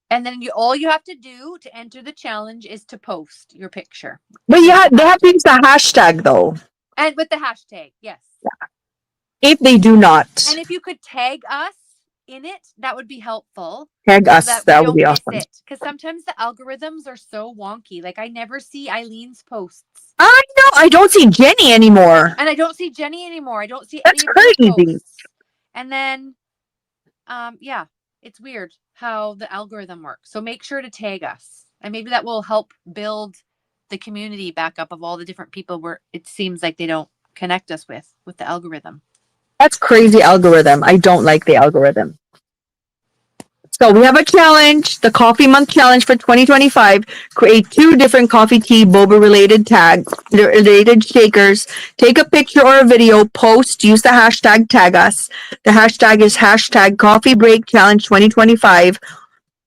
And then all you have to do to enter the challenge is to post your picture. But yeah, they have to use the hashtag though. And with the hashtag, yes. If they do not And if you could tag us in it, that would be helpful. tag us, So that would be awesome. Because sometimes the algorithms are so wonky. Like I never see Eileen's posts. I know. I don't see Jenny anymore. And I don't see Jenny anymore. I don't see That's any of your crazy. posts. And then, yeah, it's weird how the algorithm works. So make sure to tag us. And maybe that will help build the community back up of all the different people where it seems like they don't connect us with the algorithm. That's crazy algorithm. I don't like the algorithm. So we have a challenge, the Coffee Month Challenge for 2025. Create 2 different coffee, tea, boba related shakers. Take a picture or a video, post, use the hashtag, tag us. The hashtag is hashtag Coffee Break Challenge 2025.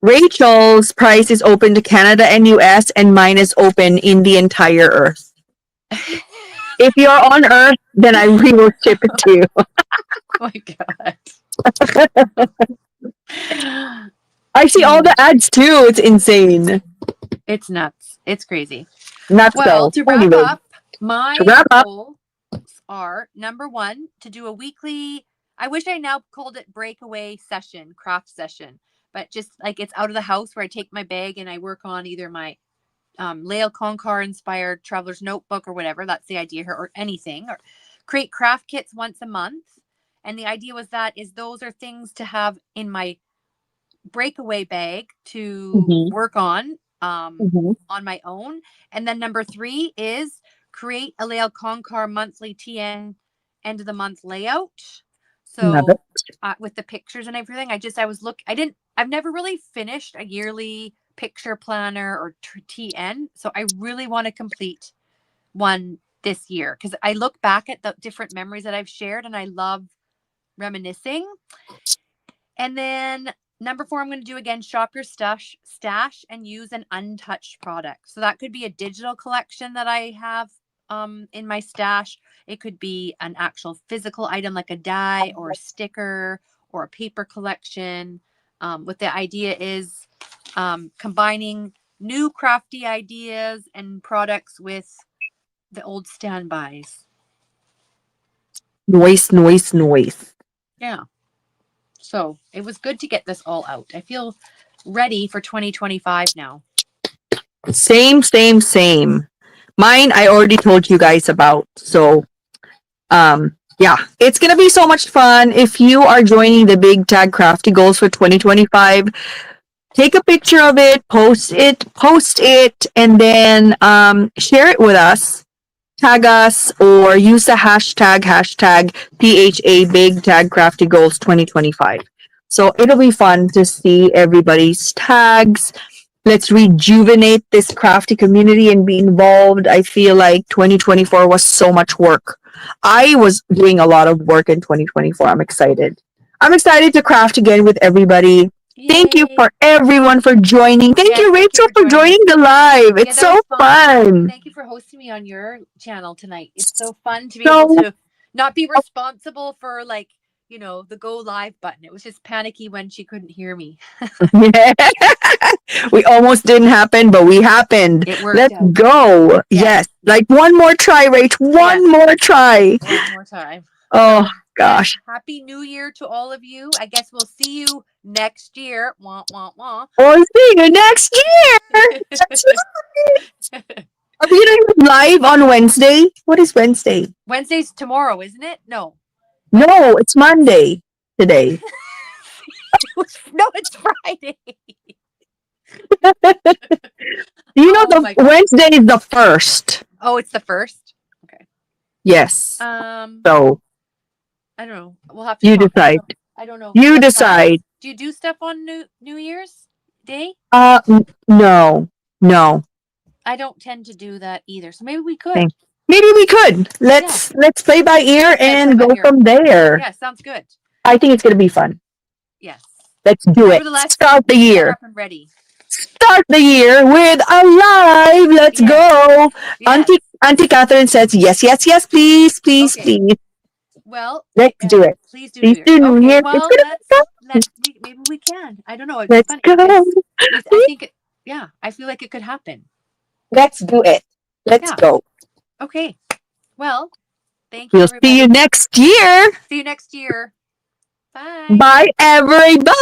Rachel's price is open to Canada and US, and mine is open in the entire Earth. If you're on Earth, then we will ship it to you. Oh my God. I see all the ads too. It's insane. It's nuts. It's crazy. Nuts. Well, to wrap up, my goals are, number 1, to do a weekly, I wish I now called it breakaway session, craft session, but just like it's out of the house where I take my bag and I work on either my Lael Concar inspired traveler's notebook or whatever. That's the idea here, or anything, or create craft kits once a month. And the idea was those are things to have in my breakaway bag to work on my own. And then number 3 is create a Lael Concar monthly TN end of the month layout. So with the pictures and everything, I've never really finished a yearly picture planner or TN. So I really want to complete one this year because I look back at the different memories that I've shared and I love reminiscing. And then number 4, I'm going to do again, shop your stash and use an untouched product. So that could be a digital collection that I have in my stash. It could be an actual physical item like a die or a sticker or a paper collection. What the idea is combining new crafty ideas and products with the old standbys. Noise. Yeah. So it was good to get this all out. I feel ready for 2025 now. Same. Mine, I already told you guys about. So, yeah, it's going to be so much fun. If you are joining the Big Tag Crafty Goals for 2025, take a picture of it, post it, and then share it with us. Tag us or use the hashtag PHA Big Tag Crafty Goals 2025. So it'll be fun to see everybody's tags. Let's rejuvenate this crafty community and be involved. I feel like 2024 was so much work. I was doing a lot of work in 2024. I'm excited to craft again with everybody. Yay. Thank you for everyone for joining. Thank you, Rachel, for joining the live. It's so fun. Thank you for hosting me on your channel tonight. It's so fun to be able to not be responsible for the go live button. It was just panicky when she couldn't hear me. Yeah. We almost didn't happen, but we happened. Let's go. Yes. Like one more try, Rach. One more try. One more time. Oh, gosh. Happy New Year to all of you. I guess we'll see you next year. Wah, wah, wah. We'll see you next year. Are we going to go live on Wednesday? What is Wednesday? Wednesday's tomorrow, isn't it? No, it's Monday today. No, it's Friday. You know, Wednesday is the 1st. Oh, it's the 1st? Okay. Yes. So I don't know. We'll have to. You decide. I don't know. You decide. Do you do stuff on New Year's Day? No. I don't tend to do that either. So maybe we could. Let's play by ear and go from there. Yeah, sounds good. I think it's going to be fun. Yes. Let's do it. Start the year. Up and ready. start the year with a live. Let's Yes. go. Yes. Auntie Catherine says yes, yes, yes, please, please, Okay. please. Well, Let's do it. please do New Please Year's. do New Okay, Year. well, It's maybe we can. I don't know. It'd be let's funny go. because I think, yeah, I feel like it could happen. Let's do it. Let's Yeah. go. Okay. Well, thank you, We'll everybody. see you next year. See you next year. Bye. Bye, everybody.